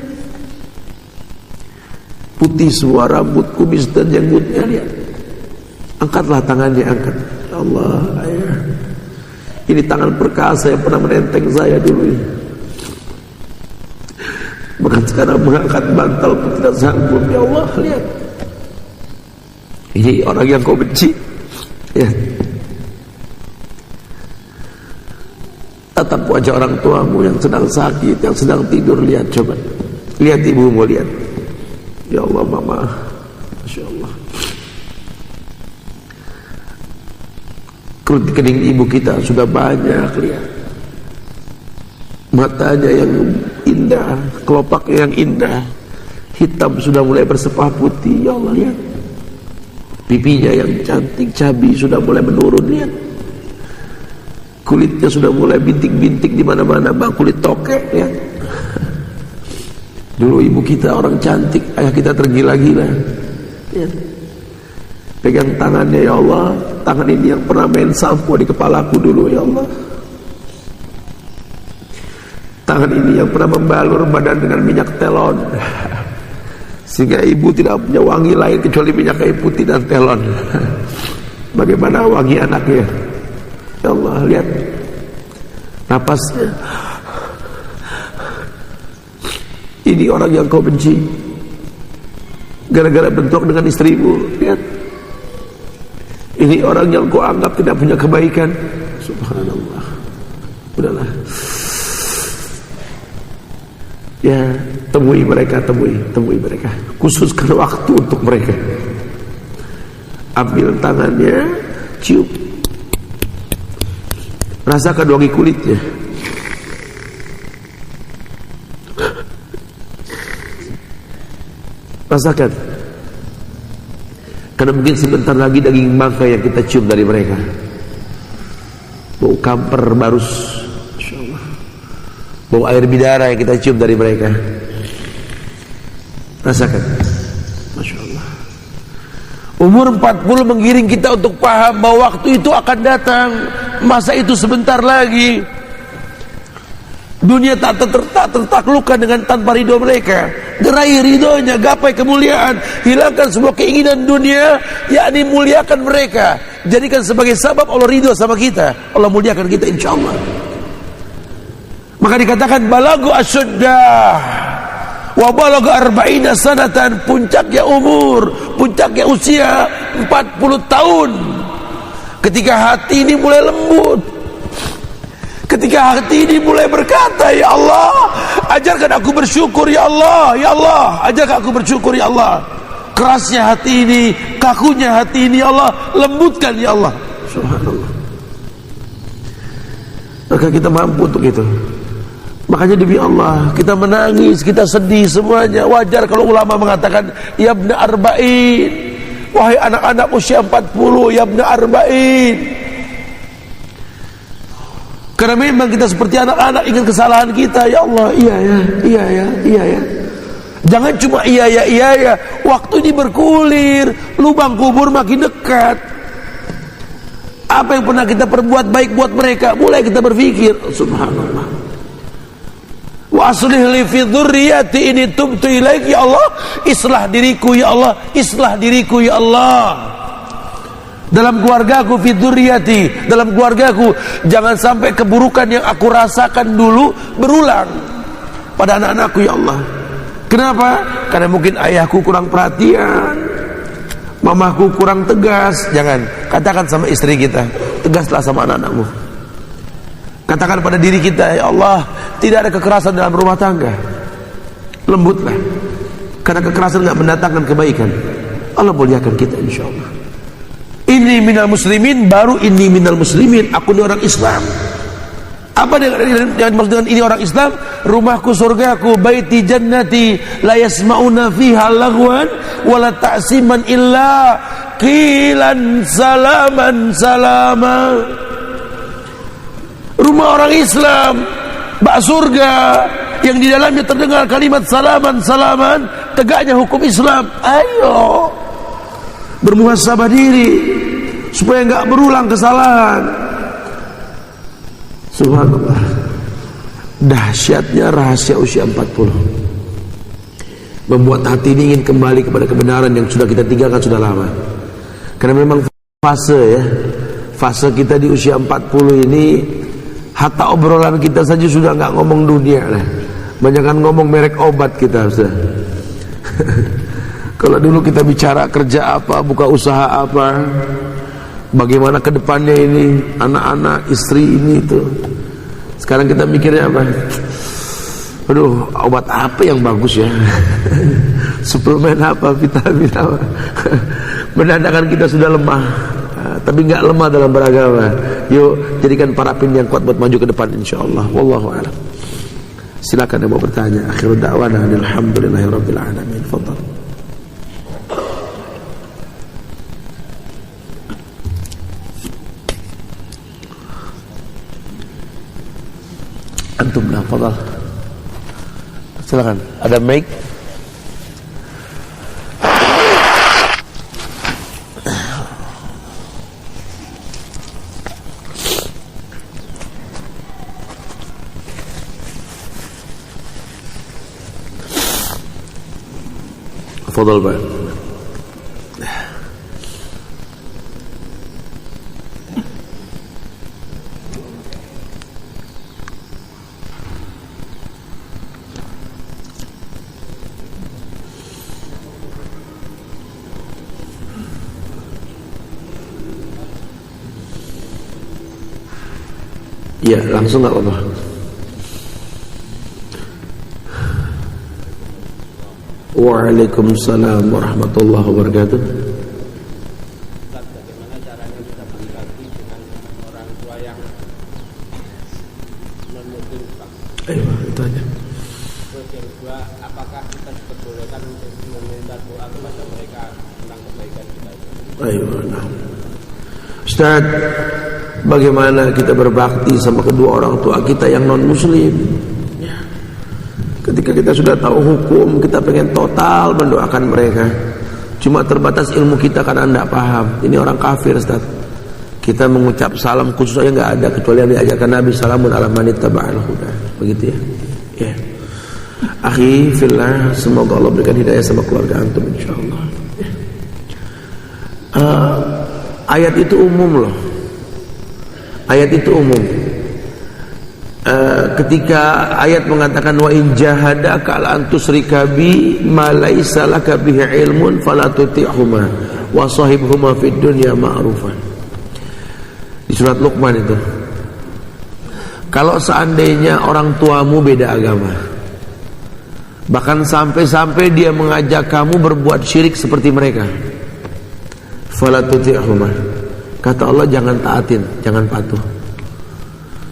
Speaker 1: putih semua rambut, kumis dan janggutnya. Lihat, angkatlah tangannya, angkat. Ya Allah, ayah, ini tangan perkasa yang pernah menenteng saya dulu ini. Bahkan sekarang mengangkat bantal pun tidak sanggup. Ya Allah, lihat, ini orang yang kau benci. Ya, tatap wajah orang tuamu yang sedang sakit, yang sedang tidur. Lihat, coba lihat ibumu, lihat. Ya Allah, mama, Masya Allah. Kerut kening ibu kita sudah banyak, lihat. Matanya yang indah, kelopaknya yang indah, hitam sudah mulai bersepah putih. Ya Allah, lihat. Pipinya yang cantik, cabi sudah mulai menurun, lihat. Kulitnya sudah mulai bintik-bintik di mana-mana, bang, kulit tokek, ya. Dulu ibu kita orang cantik, ayah kita tergila-gila. Ya. Pegang tangannya, ya Allah, tangan ini yang pernah main sampo di kepalaku dulu, ya Allah. Tangan ini yang pernah membalur badan dengan minyak telon, sehingga ibu tidak punya wangi lain kecuali minyak kayu putih dan telon. Bagaimana wangi anaknya? Ya Allah, lihat napasnya. Ini orang yang kau benci gara-gara bentrok dengan istrimu. Lihat, ini orang yang kau anggap tidak punya kebaikan. Subhanallah. Udahlah, ya, temui mereka. Khususkan waktu untuk mereka. Ambil tangannya, cium, rasakan wangi kulitnya. Rasakan. Karena mungkin sebentar lagi daging bangkai yang kita cium dari mereka, bau kamper barus, Masya Allah. Bau air bidara yang kita cium dari mereka. Rasakan, Masya Allah. Umur 40 menggiring kita untuk paham bahwa waktu itu akan datang. Masa itu sebentar lagi. Dunia tak tertaklukkan dengan tanpa ridho mereka. Gerai ridhonya, gapai kemuliaan. Hilangkan semua keinginan dunia, yakni muliakan mereka. Jadikan sebagai sebab Allah ridho sama kita. Allah muliakan kita, insya Allah. Maka dikatakan balagu asyuddah wa balagu arba'ina sanatan, puncaknya umur, puncaknya usia 40 tahun. Ketika hati ini mulai lembut, Ketika hati ini mulai berkata, ya Allah, ajarkan aku bersyukur, ya Allah, ya Allah, ajarkan aku bersyukur, ya Allah. Kerasnya hati ini, kakunya hati ini, ya Allah, lembutkan, ya Allah. Subhanallah. Maka kita mampu untuk itu. Makanya demi Allah, kita menangis, kita sedih semuanya. Wajar kalau ulama mengatakan, ya ibna arba'in, wahai anak-anak usia 40, ya ibna arba'in. Karena memang kita seperti anak-anak, ingat kesalahan kita. Ya Allah, iya ya, iya ya, iya ya. Jangan cuma iya ya, iya ya. Waktu ini bergulir, lubang kubur makin dekat. Apa yang pernah kita perbuat baik buat mereka, mulai kita berpikir, subhanallah. Wa aslih li fi dzurriyyati ini tubtu ilaik, ya Allah, islah diriku, ya Allah, islah diriku, ya Allah. Dalam keluargaku, fi dzurriyyati, dalam keluargaku, jangan sampai keburukan yang aku rasakan dulu berulang pada anak-anakku, ya Allah. Kenapa? Karena mungkin ayahku kurang perhatian, mamaku kurang tegas. Jangan, katakan sama istri kita, tegaslah sama anak-anakmu. Katakan pada diri kita, ya Allah, tidak ada kekerasan dalam rumah tangga. Lembutlah, karena kekerasan tidak mendatangkan kebaikan. Allah muliakan kita insyaallah. Ini minal muslimin, baru ini minal muslimin, aku ini orang Islam. Apa yang dimaksud dengan ini orang Islam? Rumahku surgaku, baiti jannati, la yasma'una fiha lagwan wala ta'siman illa qilan salaman salama. Rumah orang Islam, bak surga yang di dalamnya terdengar kalimat salaman salaman, tegaknya hukum Islam. Ayo bermuhasabah diri supaya enggak berulang kesalahan. Subhanallah. Dahsyatnya rahasia usia 40. Membuat hati ini ingin kembali kepada kebenaran yang sudah kita tinggalkan sudah lama. Karena memang fase kita di usia 40 ini, hatta obrolan kita saja sudah enggak ngomong dunia lah. Banyakan ngomong merek obat kita sudah. Kalau dulu kita bicara kerja apa, buka usaha apa, bagaimana ke depannya ini, anak-anak, istri ini itu. Sekarang kita mikirnya apa? Aduh, obat apa yang bagus ya? Suplemen apa, vitamin apa? Menandakan kita sudah lemah, tapi nggak lemah dalam beragama. Yuk jadikan parapin yang kuat buat maju ke depan insyaallah. Wallahu a'lam. Silakan yang mau bertanya. Akhirul da'wana alhamdulillahirabbil alamin. Fadhal. Antum lah, fadhal. Silakan. Ada mic. Fadhal, Pak. Ya, langsung nggak apa-apa. Waalaikumsalam warahmatullahi wabarakatuh.
Speaker 2: Bagaimana caranya kita berbagi dengan orang tua yang non-muslim?
Speaker 1: Ayo, itu aja.
Speaker 2: Terus yang kedua, apakah kita diperbolehkan untuk meminta doa kepada mereka tentang kebaikan kita?
Speaker 1: Ayo, nah. Ustaz, bagaimana kita berbakti sama kedua orang tua kita yang non-muslim? Ketika kita sudah tahu hukum, kita pengen total mendoakan mereka. Cuma terbatas ilmu kita karena tidak paham. Ini orang kafir, Ustaz. Kita mengucap salam khusus aja nggak ada, kecuali yang diajarkan Nabi, salamun ala man ittaba'al huda. Begitu ya. Ya. Akhi fillah, semoga Allah berikan hidayah sama keluarga antum insyaallah. Ya. Ayat itu umum loh. Ayat itu umum. Ketika ayat mengatakan wa in jahadaka ala an tusyrika bi ma laisa laka bihi ilmun fala tuti'huma wa sahibhuma fid dunya ma'rufan. Di surat Luqman itu. Kalau seandainya orang tuamu beda agama, bahkan sampai-sampai dia mengajak kamu berbuat syirik seperti mereka, fala tuti'huma, kata Allah jangan taatin, jangan patuh.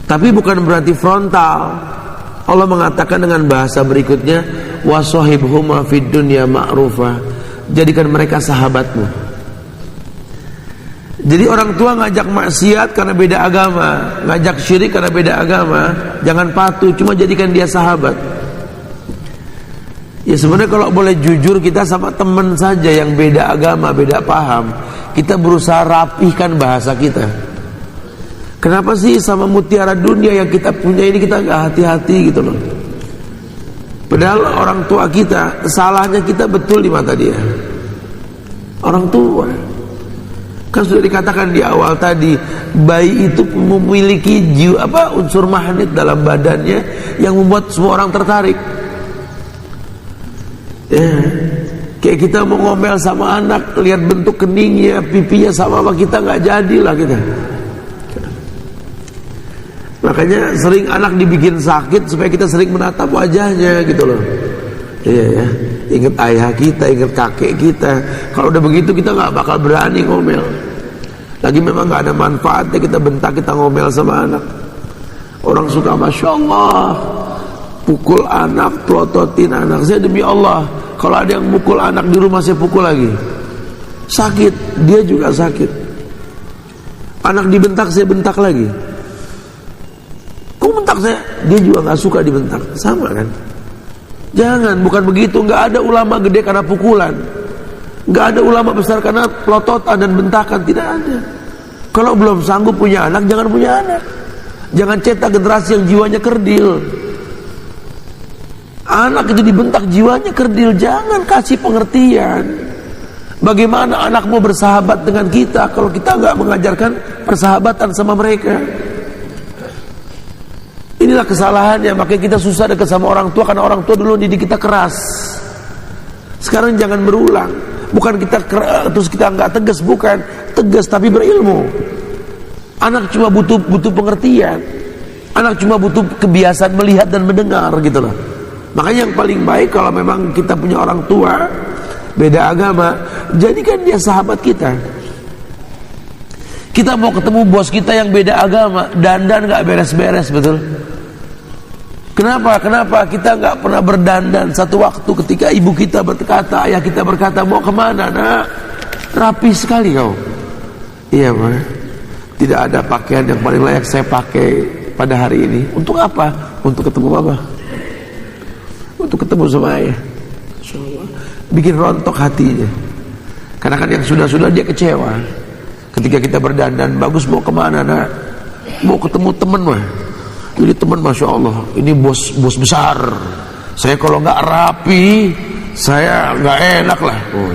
Speaker 1: Tapi bukan berarti frontal. Allah mengatakan dengan bahasa berikutnya, wasahibhuma fid dunya ma'rufa, jadikan mereka sahabatmu. Jadi orang tua ngajak maksiat karena beda agama, ngajak syirik karena beda agama, jangan patuh, cuma jadikan dia sahabat. Ya sebenarnya kalau boleh jujur, kita sama teman saja yang beda agama, beda paham, kita berusaha rapihkan bahasa kita. Kenapa sih sama mutiara dunia yang kita punya ini kita gak hati-hati gitu loh. Padahal orang tua kita, salahnya kita betul di mata dia. Orang tua kan sudah dikatakan di awal tadi, bayi itu memiliki unsur magnet dalam badannya yang membuat semua orang tertarik. Ya, kayak kita mau ngomel sama anak, lihat bentuk keningnya, pipinya sama kita, nggak jadilah kita. Makanya sering anak dibikin sakit supaya kita sering menatap wajahnya gitu loh. Iya ya, ingat ayah kita, ingat kakek kita. Kalau udah begitu kita nggak bakal berani ngomel. Lagi memang nggak ada manfaatnya kita bentak, kita ngomel sama anak. Orang suka masya Allah pukul anak, pelototin anak. Saya demi Allah, kalau ada yang mukul anak di rumah saya pukul lagi. Sakit, dia juga sakit. Anak dibentak saya bentak lagi. Kau bentak saya, dia juga nggak suka dibentak, sama kan? Jangan, bukan begitu. Nggak ada ulama gede karena pukulan, nggak ada ulama besar karena pelototan dan bentakan, tidak ada. Kalau belum sanggup punya anak, jangan punya anak. Jangan cetak generasi yang jiwanya kerdil. Anak itu dibentak jiwanya kerdil, jangan kasih pengertian. Bagaimana anak mau bersahabat dengan kita kalau kita nggak mengajarkan persahabatan sama mereka? Inilah kesalahannya, makanya kita susah dekat sama orang tua karena orang tua dulu didik kita keras. Sekarang jangan berulang. Bukan kita terus kita nggak tegas, bukan tegas tapi berilmu. Anak cuma butuh pengertian. Anak cuma butuh kebiasaan melihat dan mendengar gitu loh. Makanya yang paling baik kalau memang kita punya orang tua beda agama, jadikan dia sahabat kita. Kita mau ketemu bos kita yang beda agama, dandan nggak beres-beres, betul? Kenapa kita nggak pernah berdandan? Satu waktu ketika ibu kita berkata, ayah kita berkata, mau kemana nak? Rapi sekali kau. Iya Pak, tidak ada pakaian yang paling layak saya pakai pada hari ini. Untuk apa? Untuk ketemu Bapak, untuk ketemu sama ayah. Bikin rontok hatinya. Karena kan yang sudah-sudah dia kecewa. Ketika kita berdandan bagus, mau kemana nak? Mau ketemu teman mah. Ini teman masya Allah, ini bos besar. Saya kalau nggak rapi, saya nggak enak lah. Oh,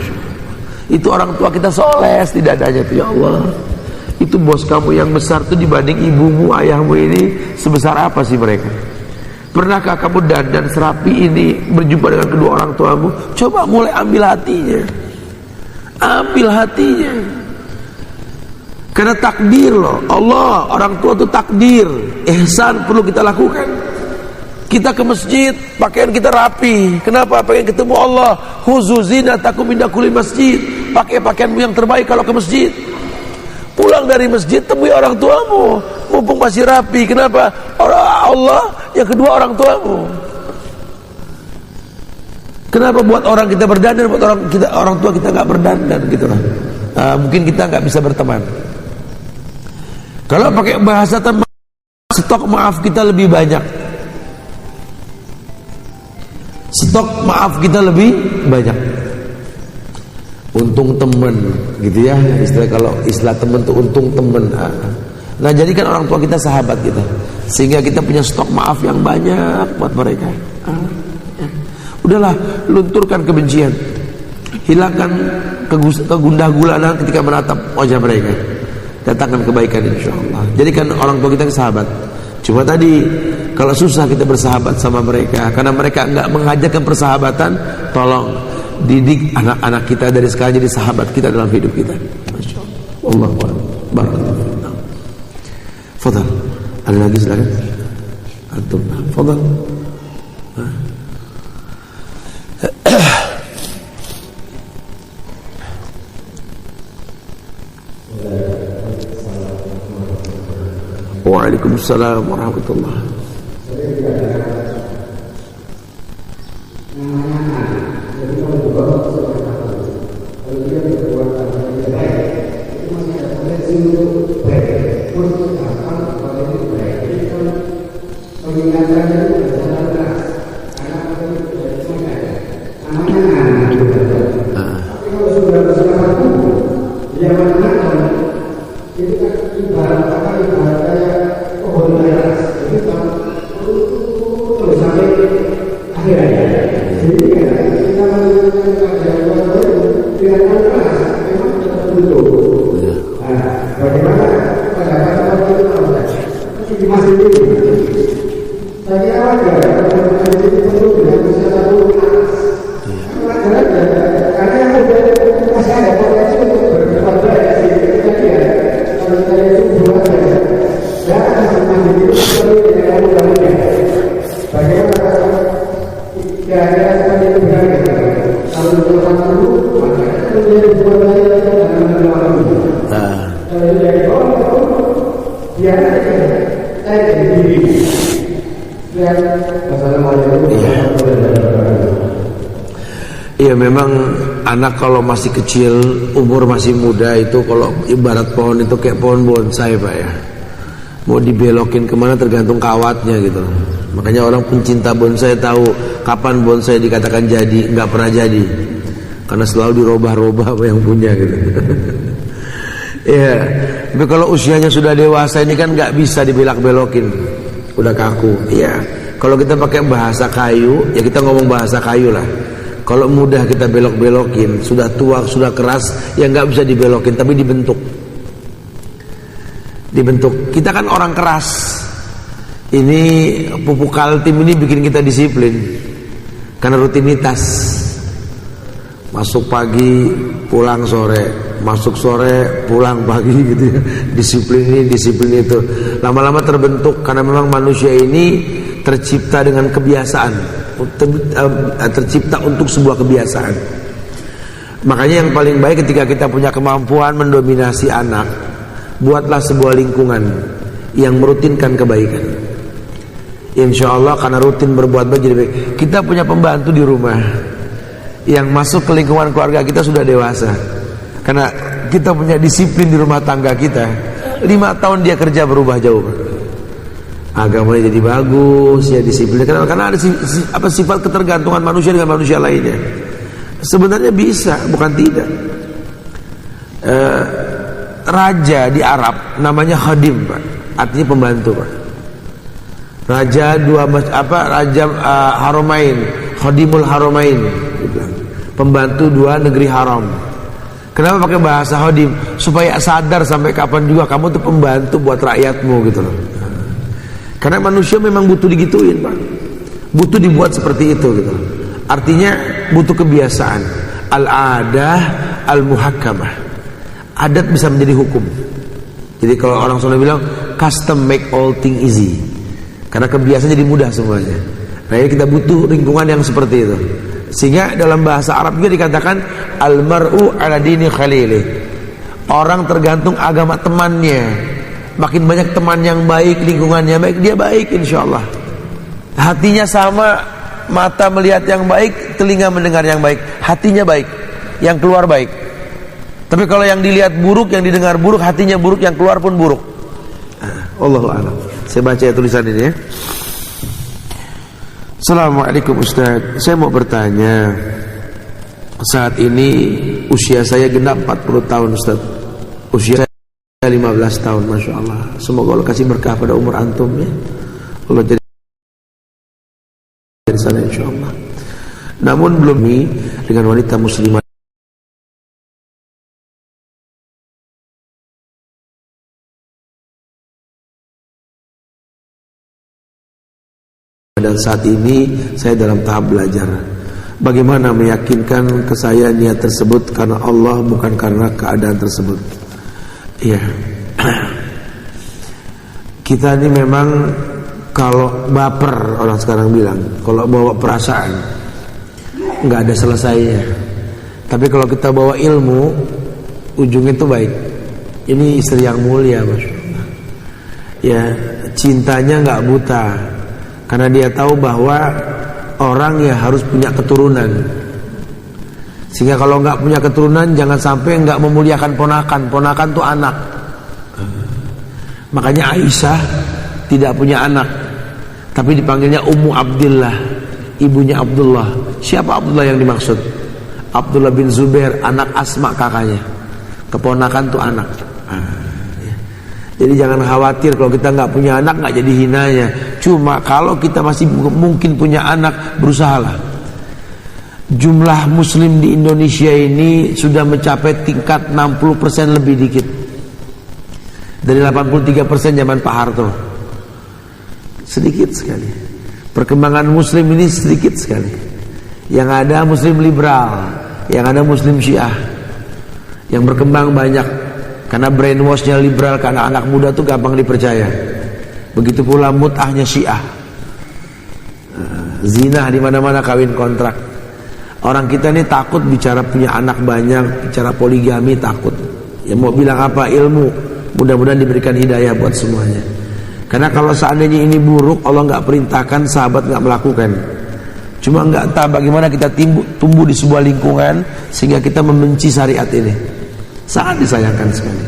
Speaker 1: itu orang tua kita soleh, tidak adanya tuh ya Allah. Itu bos kamu yang besar tuh dibanding ibumu, ayahmu ini sebesar apa sih mereka? Pernahkah kamu dandan serapi ini berjumpa dengan kedua orang tuamu? Coba mulai ambil hatinya, ambil hatinya. Karena takdir loh, Allah, orang tua itu takdir. Ihsan perlu kita lakukan. Kita ke masjid, pakaian kita rapi. Kenapa? Pengen ketemu Allah. Khuzu zinatakum inda kulli masjid. Pakai pakaianmu yang terbaik kalau ke masjid. Pulang dari masjid, temui orang tuamu. Mumpung masih rapi. Kenapa? Allah, yang kedua orang tuamu. Kenapa buat orang kita berdandan, buat orang tua kita nggak berdandan gitu lah. Mungkin kita nggak bisa berteman. Kalau pakai bahasa teman, stok maaf kita lebih banyak. Stok maaf kita lebih banyak. Untung teman, gitu ya. Kalau istilah teman itu untung teman. Nah, jadikan orang tua kita sahabat kita, sehingga kita punya stok maaf yang banyak buat mereka. Udahlah, lunturkan kebencian, hilangkan kegundah gulaan ketika menatap wajah mereka. Datangkan kebaikan insyaallah. Jadikan orang tua kita sahabat. Cuma tadi kalau susah kita bersahabat sama mereka karena mereka enggak mengajarkan persahabatan, tolong didik anak-anak kita dari sekarang jadi sahabat kita dalam hidup kita. Masyaallah. Allahu akbar. Barakallahu fiik. Fadhal. Ada lagi silakan. Antum, fadal. Waalaikumsalam warahmatullahi wabarakatuh. Iya, memang anak kalau masih kecil, umur masih muda itu kalau ibarat pohon itu kayak pohon bonsai Pak ya. Mau dibelokin kemana tergantung kawatnya gitu. Makanya orang pencinta bonsai tahu kapan bonsai dikatakan jadi, nggak pernah jadi. Karena selalu dirubah-rubah apa yang punya gitu. Iya, tapi kalau usianya sudah dewasa ini kan nggak bisa dibelak-belokin, udah kaku. Iya, kalau kita pakai bahasa kayu, ya kita ngomong bahasa kayu lah. Kalau mudah kita belok-belokin, sudah tua, sudah keras, ya nggak bisa dibelokin, tapi dibentuk. Kita kan orang keras. Ini pupuk kaltim ini bikin kita disiplin karena rutinitas. Masuk pagi, pulang sore, masuk sore, pulang pagi gitu ya. Disiplin ini, disiplin itu. Lama-lama terbentuk karena memang manusia ini tercipta dengan kebiasaan, tercipta untuk sebuah kebiasaan. Makanya yang paling baik ketika kita punya kemampuan mendominasi anak, buatlah sebuah lingkungan yang merutinkan kebaikan. Insya Allah karena rutin berbuat baik jadi baik. Kita punya pembantu di rumah yang masuk ke lingkungan keluarga kita sudah dewasa. Karena kita punya disiplin di rumah tangga kita. 5 tahun dia kerja berubah jauh. Agamanya jadi bagus, ya disiplin. Karena ada sifat ketergantungan manusia dengan manusia lainnya. Sebenarnya bisa, bukan tidak. Raja di Arab namanya khadim Pak, artinya pembantu Pak. Raja Haramain, khadimul Haramain, pembantu 2 negeri haram. Kenapa pakai bahasa khadim? Supaya sadar sampai kapan juga kamu tuh pembantu buat rakyatmu gitu loh. Karena manusia memang butuh digituin Pak, butuh dibuat seperti itu gitu. Artinya butuh kebiasaan. Al-adah al-muhakkamah, adat bisa menjadi hukum. Jadi kalau orang Sunda bilang custom make all thing easy, karena kebiasaan jadi mudah semuanya. Nah ini kita butuh lingkungan yang seperti itu. Sehingga dalam bahasa Arab juga dikatakan al-mar'u ala dini khalili, orang tergantung agama temannya. Makin banyak teman yang baik, lingkungannya baik, dia baik insya Allah. Hatinya sama, mata melihat yang baik, telinga mendengar yang baik. Hatinya baik, yang keluar baik. Tapi kalau yang dilihat buruk, yang didengar buruk, hatinya buruk, yang keluar pun buruk. Allahu a'lam. Saya baca ya tulisan ini ya. Assalamualaikum Ustaz, saya mau bertanya. Saat ini usia saya genap 40 tahun Ustaz. Usia saya 15 tahun, Masya Allah. Semoga Allah kasih berkah pada umur antum ya. Allah jadi dari sana insya Allah. Namun belum ini dengan wanita muslimah dan saat ini saya dalam tahap belajar bagaimana meyakinkan ke saya niat tersebut karena Allah bukan karena keadaan tersebut. Iya. Kita ini memang Kalau baper, orang sekarang bilang, kalau bawa perasaan nggak ada selesainya. Tapi kalau kita bawa ilmu, ujungnya itu baik. Ini istri yang mulia, Masya Allah. Ya, cintanya nggak buta, karena dia tahu bahwa orang ya harus punya keturunan. Sehingga kalau nggak punya keturunan, jangan sampai nggak memuliakan ponakan. Ponakan tuh anak. Makanya Aisyah tidak punya anak, tapi dipanggilnya Ummu Abdillah, ibunya Abdullah. Siapa Abdullah yang dimaksud? Abdullah bin Zubair, anak Asma kakaknya. Keponakan tuh anak. Jadi jangan khawatir kalau kita nggak punya anak, nggak jadi hinanya. Cuma kalau kita masih mungkin punya anak, berusahalah. Jumlah muslim di Indonesia ini sudah mencapai tingkat 60% lebih dikit dari 83% zaman Pak Harto. Sedikit sekali. Perkembangan muslim ini sedikit sekali. Yang ada muslim liberal, yang ada muslim syiah. Yang berkembang banyak karena brainwashnya liberal, karena anak muda tuh gampang dipercaya. Begitu pula mut'ahnya syiah. Zina di mana-mana, kawin kontrak. Orang kita ini takut bicara punya anak banyak, bicara poligami takut. Ya mau bilang apa, ilmu. Mudah-mudahan diberikan hidayah buat semuanya. Karena kalau seandainya ini buruk, Allah nggak perintahkan, sahabat nggak melakukan. Cuma nggak tahu bagaimana kita tumbuh di sebuah lingkungan sehingga kita membenci syariat ini. Sangat disayangkan sekali.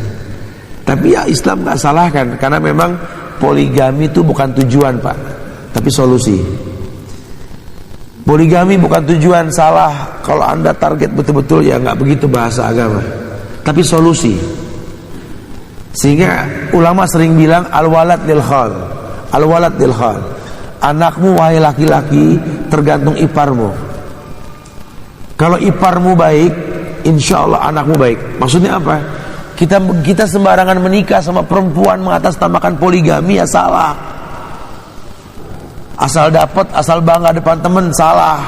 Speaker 1: Tapi ya Islam nggak salahkan, karena memang poligami itu bukan tujuan, Pak, tapi solusi. Poligami bukan tujuan, salah. Kalau Anda target betul-betul, ya nggak begitu bahasa agama, tapi solusi. Sehingga ulama sering bilang al-walad lil khal, al-walad lil khal. Anakmu wahai laki-laki tergantung iparmu. Kalau iparmu baik, insya Allah anakmu baik. Maksudnya apa? Kita sembarangan menikah sama perempuan mengatasnamakan poligami, ya salah. Asal dapat, asal bangga depan teman, salah.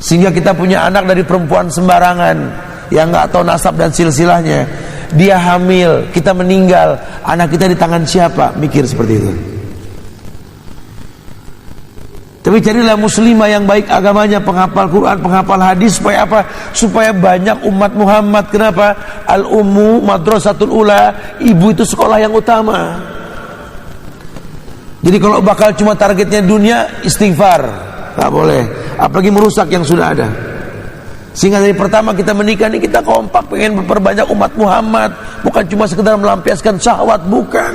Speaker 1: Sehingga kita punya anak dari perempuan sembarangan yang nggak tahu nasab dan silsilahnya. Dia hamil, kita meninggal, anak kita di tangan siapa? Mikir seperti itu. Tapi carilah muslimah yang baik agamanya, penghafal Quran, penghafal hadis. Supaya apa? Supaya banyak umat Muhammad. Kenapa? Al-ummu madrasatul ula, ibu itu sekolah yang utama. Jadi kalau bakal cuma targetnya dunia, istighfar, gak boleh. Apalagi merusak yang sudah ada. Sehingga dari pertama kita menikah ini kita kompak pengen memperbanyak umat Muhammad, bukan cuma sekedar melampiaskan syahwat, bukan.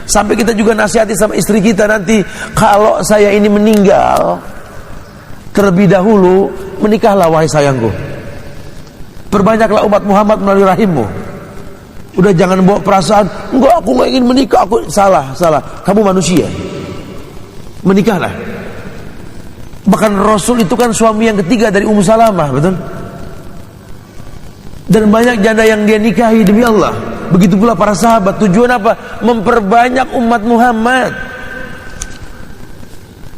Speaker 1: Sampai kita juga nasihati sama istri kita nanti, kalau saya ini meninggal, terlebih dahulu menikahlah wahai sayangku. Perbanyaklah umat Muhammad melalui rahimmu. Udah jangan bawa perasaan, enggak aku gak ingin menikah, aku salah. Kamu manusia. Menikahlah. Bahkan Rasul itu kan suami yang ketiga dari Ummu Salamah, betul? Dan banyak janda yang dia nikahi demi Allah. Begitu pula para sahabat. Tujuan apa? Memperbanyak umat Muhammad.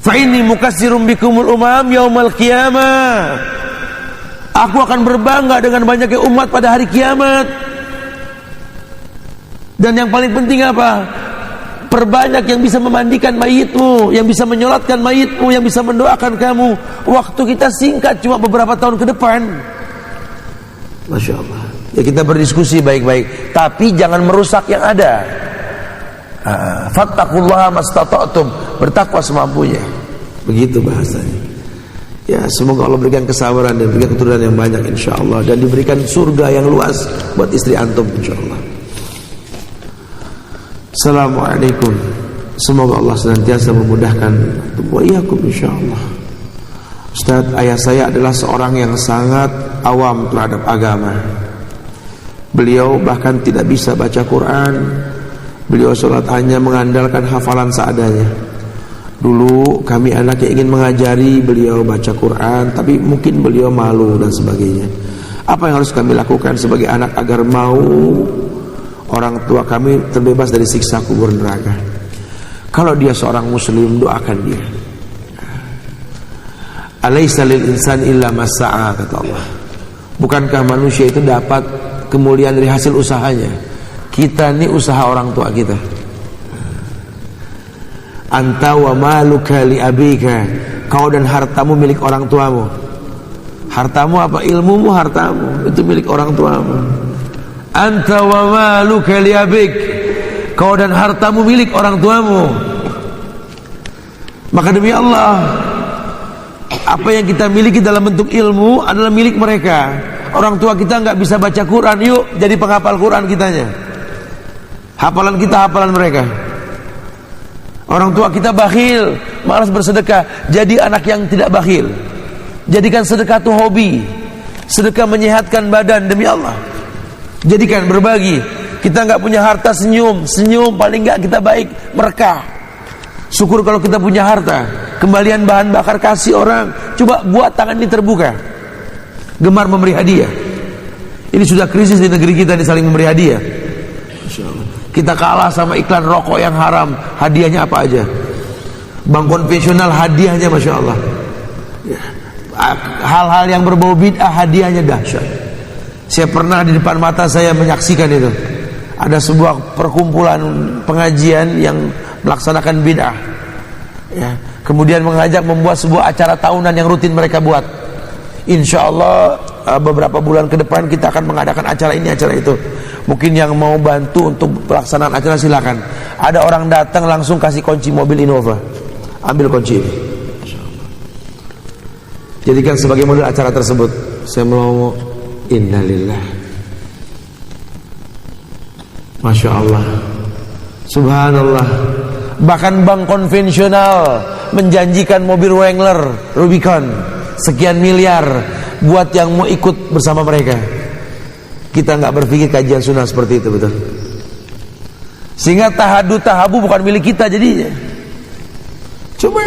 Speaker 1: Fa inni mukatsirum bikumul umam yaumal qiyamah. Aku akan berbangga dengan banyaknya umat pada hari kiamat. Dan yang paling penting apa? Perbanyak yang bisa memandikan mayitmu, yang bisa menyolatkan mayitmu, yang bisa mendoakan kamu. Waktu kita singkat, cuma beberapa tahun ke depan. Masya Allah. Ya kita berdiskusi baik-baik, tapi jangan merusak yang ada. Fattaqullaha mastata'tum, bertakwa semampunya. Begitu bahasanya. Ya semoga Allah berikan kesabaran dan berikan keturunan yang banyak insya Allah, dan diberikan surga yang luas buat istri antum insya Allah. Assalamualaikum. Semoga Allah senantiasa memudahkan wa iyyakum insyaallah. Ustaz, ayah saya adalah seorang yang sangat awam terhadap agama. Beliau bahkan tidak bisa baca Quran. Beliau sholat hanya mengandalkan hafalan seadanya. Dulu kami anak yang ingin mengajari beliau baca Quran, tapi mungkin beliau malu dan sebagainya. Apa yang harus kami lakukan sebagai anak agar mau orang tua kami terbebas dari siksa kubur neraka? Kalau dia seorang muslim, doakan dia. Alaisa lil insan illa ma sa'a, kata Allah. Bukankah manusia itu dapat kemuliaan dari hasil usahanya? Kita ini usaha orang tua kita. anta wa maluka li abika, kau dan hartamu milik orang tuamu. Hartamu apa? Ilmumu, hartamu itu milik orang tuamu. Anta wa maluka li abik, kau dan hartamu milik orang tuamu. Maka demi Allah, apa yang kita miliki dalam bentuk ilmu adalah milik mereka. Orang tua kita nggak bisa baca Quran, yuk jadi penghafal Quran kitanya. Hafalan kita hafalan mereka. Orang tua kita bakhil, malas bersedekah, jadi anak yang tidak bakhil. Jadikan sedekah itu hobi. Sedekah menyehatkan badan demi Allah. Jadikan berbagi. Kita nggak punya harta, senyum paling nggak kita baik, berkah. Syukur kalau kita punya harta. Kembalian bahan bakar kasih orang. Coba buat tangan ini terbuka. Gemar memberi hadiah. Ini sudah krisis di negeri kita, saling memberi hadiah. Kita kalah sama iklan rokok yang haram. Hadiahnya apa aja? Bank konvensional hadiahnya Masya Allah. Hal-hal yang berbau bid'ah hadiahnya dahsyat. Saya pernah di depan mata saya menyaksikan itu. Ada sebuah perkumpulan pengajian yang melaksanakan bid'ah, ya. Kemudian mengajak membuat sebuah acara tahunan yang rutin mereka buat. Insya Allah beberapa bulan ke depan kita akan mengadakan acara ini, acara itu. Mungkin yang mau bantu untuk pelaksanaan acara silakan. Ada orang datang langsung kasih kunci mobil Innova. Ambil kunci ini. Jadikan sebagai model acara tersebut. Saya mau innalillah. Masya Allah. Subhanallah. Bahkan bank konvensional menjanjikan mobil Wrangler Rubicon sekian miliar buat yang mau ikut bersama mereka. Kita nggak berpikir kajian sunnah seperti itu, betul. Sehingga tahabu bukan milik kita jadinya. Coba,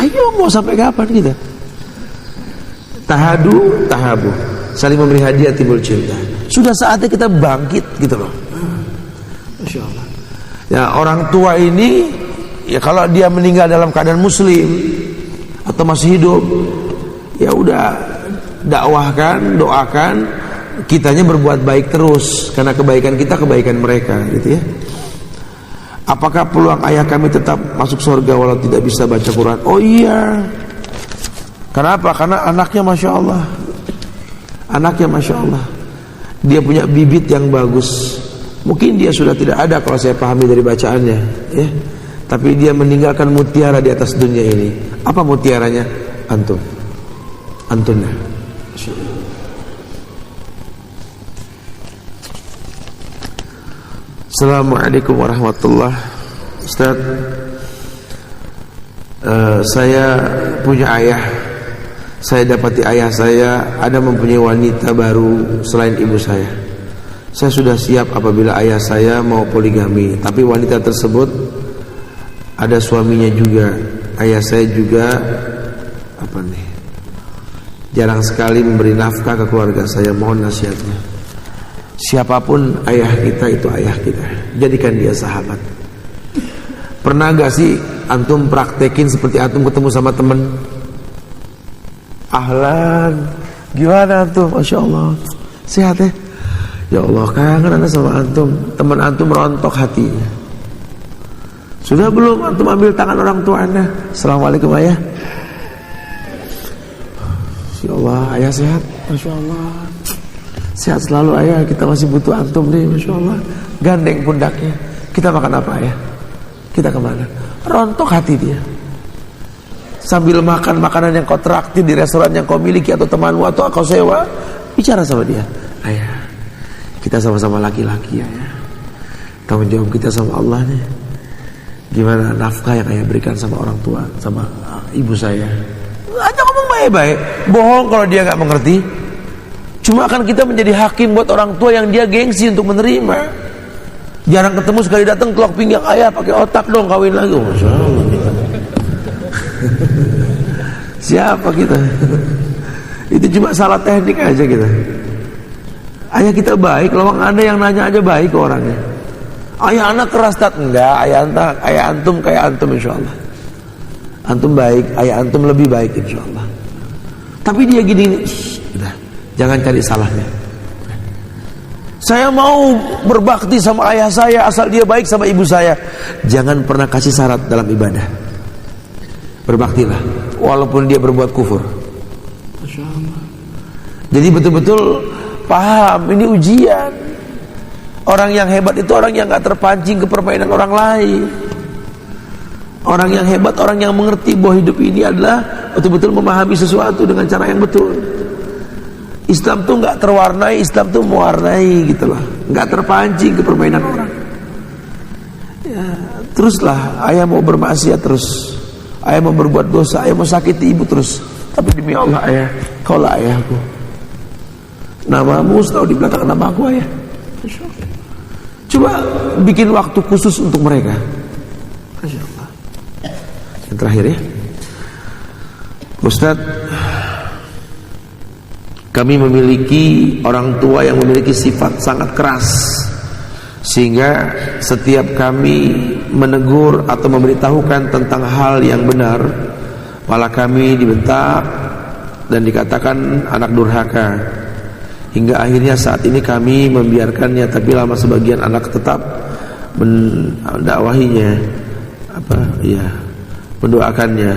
Speaker 1: ayo mau sampai kapan kita? Tahabu, saling memberi hadiah, timbul cinta. Sudah saatnya kita bangkit gitu loh. Masya Allah. Ya, orang tua ini, ya kalau dia meninggal dalam keadaan muslim atau masih hidup, ya udah dakwahkan, doakan, kitanya berbuat baik terus, karena kebaikan kita kebaikan mereka, gitu ya. Apakah peluang ayah kami tetap masuk surga walau tidak bisa baca Quran? Oh iya. Kenapa? Karena anaknya Masya Allah. Anaknya Masya Allah. Dia punya bibit yang bagus. Mungkin dia sudah tidak ada kalau saya pahami dari bacaannya, ya. Tapi dia meninggalkan mutiara di atas dunia ini. Apa mutiaranya? Antunnya. Assalamualaikum warahmatullahi wabarakatuh. Ustaz, saya punya ayah. Saya dapati ayah saya ada mempunyai wanita baru selain ibu saya. Saya sudah siap apabila ayah saya mau poligami, tapi wanita tersebut ada suaminya juga. Ayah saya juga jarang sekali memberi nafkah ke keluarga saya. Mohon nasihatnya. Siapapun ayah kita itu ayah kita. Jadikan dia sahabat. Pernah gak sih antum praktekin seperti antum ketemu sama temen? Ahlan, gimana antum? Masya Allah, sehat ya? Ya Allah, kangen anda sama antum. Teman antum rontok hatinya. Sudah belum antum ambil tangan orang tua anda? Assalamualaikum ayah. Ya Allah, ayah sehat? Masya Allah, sehat selalu ayah. Kita masih butuh antum nih, Masya Allah. Gandeng pundaknya. Kita makan apa ayah? Kita kemana? Rontok hati dia. Sambil makan makanan yang kau traktir di restoran yang kau miliki atau temanmu atau kau sewa, bicara sama dia. Ayah, kita sama-sama laki-laki ya. Tanggung jawab kita sama Allah nih. Gimana nafkah yang ayah berikan sama orang tua, sama ibu saya? Aja ngomong baik-baik. Bohong kalau dia gak mengerti. Cuma akan kita menjadi hakim buat orang tua yang dia gengsi untuk menerima. Jarang ketemu, sekali datang kelok pinggang, ayah pakai otak dong, kawin lagi. Oh, Masya Allah. Siapa kita? Itu cuma salah teknik aja kita. Ayah kita baik, lawang anda yang nanya aja baik ke orangnya. Ayah anak keras tak? Enggak, ayah antum kayak antum insya Allah. Antum baik, ayah antum lebih baik insya Allah. Tapi dia gini, udah, jangan cari salahnya. Saya mau berbakti sama ayah saya asal dia baik sama ibu saya. Jangan pernah kasih syarat dalam ibadah. berbaktilah walaupun dia berbuat kufur. Masya Allah. Jadi betul-betul paham ini ujian. Orang yang hebat itu orang yang gak terpancing ke permainan orang lain. Orang yang hebat, orang yang mengerti bahwa hidup ini adalah betul-betul memahami sesuatu dengan cara yang betul. Islam tuh gak terwarnai, Islam tuh mewarnai gitu loh. Gak terpancing ke permainan orang. Ya, teruslah, ayah mau bermaksiat terus, ayah mau berbuat dosa, ayah mau sakiti ibu terus. Tapi demi Allah ayah, kaulah ayahku. Namamu selalu di belakang namaku ayah. Coba bikin waktu khusus untuk mereka. Masya Allah. Yang terakhir ya, Ustaz, kami memiliki orang tua yang memiliki sifat sangat keras, sehingga setiap kami menegur atau memberitahukan tentang hal yang benar, malah kami dibentak dan dikatakan anak durhaka. Hingga akhirnya saat ini kami membiarkannya, tapi lama sebagian anak tetap mendakwahinya, mendoakannya.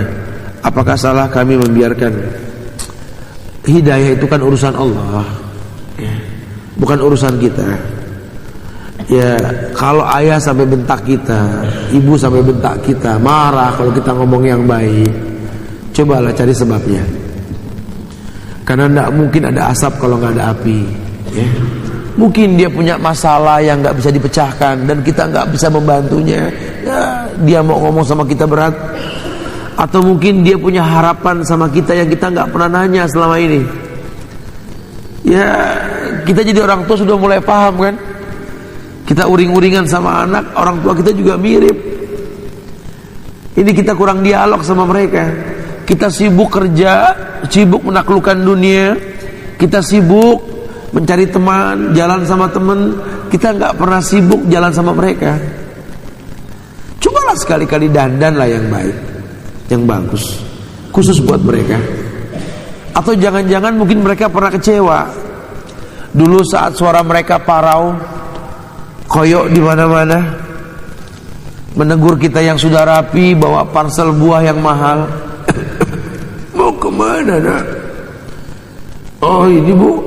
Speaker 1: Apakah salah kami membiarkan? Hidayah itu kan urusan Allah, bukan urusan kita. Ya, kalau ayah sampai bentak kita, ibu sampai bentak kita, marah kalau kita ngomong yang baik, cobalah cari sebabnya. Karena tidak mungkin ada asap kalau nggak ada api, ya. Mungkin dia punya masalah yang nggak bisa dipecahkan dan kita nggak bisa membantunya. Ya, dia mau ngomong sama kita berat, atau mungkin dia punya harapan sama kita yang kita nggak pernah nanya selama ini. Ya, kita jadi orang tua sudah mulai paham kan? Kita uring-uringan sama anak, orang tua kita juga mirip. Ini kita kurang dialog sama mereka. Kita sibuk kerja, sibuk menaklukkan dunia, kita sibuk mencari teman, jalan sama teman, kita nggak pernah sibuk jalan sama mereka. Cobalah sekali-kali dandanlah yang baik, yang bagus, khusus buat mereka. Atau jangan-jangan mungkin mereka pernah kecewa dulu saat suara mereka parau, koyok di mana-mana, menegur kita yang sudah rapi bawa parsel buah yang mahal. Mau kemana nak? Oh ini bu,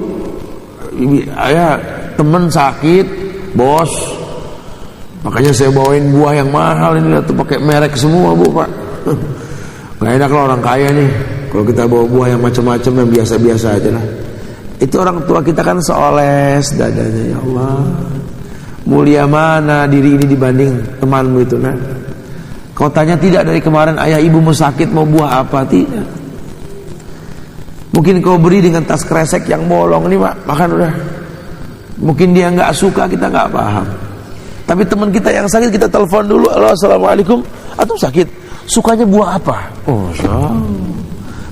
Speaker 1: ayah temen sakit bos, makanya saya bawain buah yang mahal ini tuh pakai merek semua bu pak. Gak enak lah orang kaya nih kalau kita bawa buah yang macam-macam yang biasa-biasa aja lah. Itu orang tua kita kan seoles dadanya. Ya Allah, mulia mana diri ini dibanding temanmu itu nak? Kau tanya tidak dari kemarin ayah ibumu sakit mau buah apa? Tidak. Mungkin kau beri dengan tas kresek yang bolong nih pak, makan udah. Mungkin dia nggak suka, kita nggak paham. Tapi teman kita yang sakit kita telepon dulu, halo assalamualaikum, atau sakit, sukanya buah apa? Oh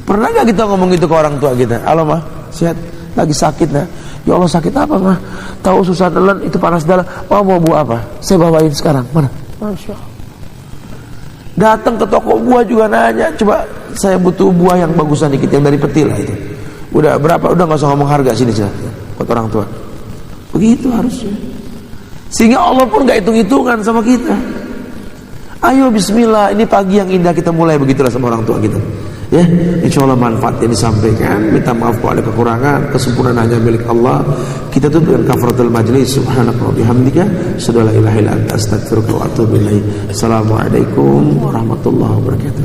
Speaker 1: pernah nggak kita ngomong itu ke orang tua kita? Halo mah, sehat, lagi sakit nah. Ya Allah sakit apa mah? Tahu susah telan, itu panas darah. Oh mau buah apa? Saya bawain sekarang. Mana? Masya Allah. Datang ke toko buah juga nanya, coba saya butuh buah yang bagusan dikit, yang dari peti lah itu. Udah berapa? Udah nggak usah ngomong harga, sini sini. Buat orang tua. Begitu harusnya. Sehingga Allah pun nggak hitung-hitungan sama kita. Ayo bismillah, ini pagi yang indah kita mulai begitulah sama orang tua kita. Ya, insya Allah manfaat yang disampaikan. Minta maaf kalau ada kekurangan, kesempurnaan hanya milik Allah. Kita tutup dengan kafaratul majlis. Subhanaka wa bihamdika, asyhadu an la ilaha illa anta, astaghfiruka wa atubu ilaik. Assalamualaikum warahmatullahi wabarakatuh.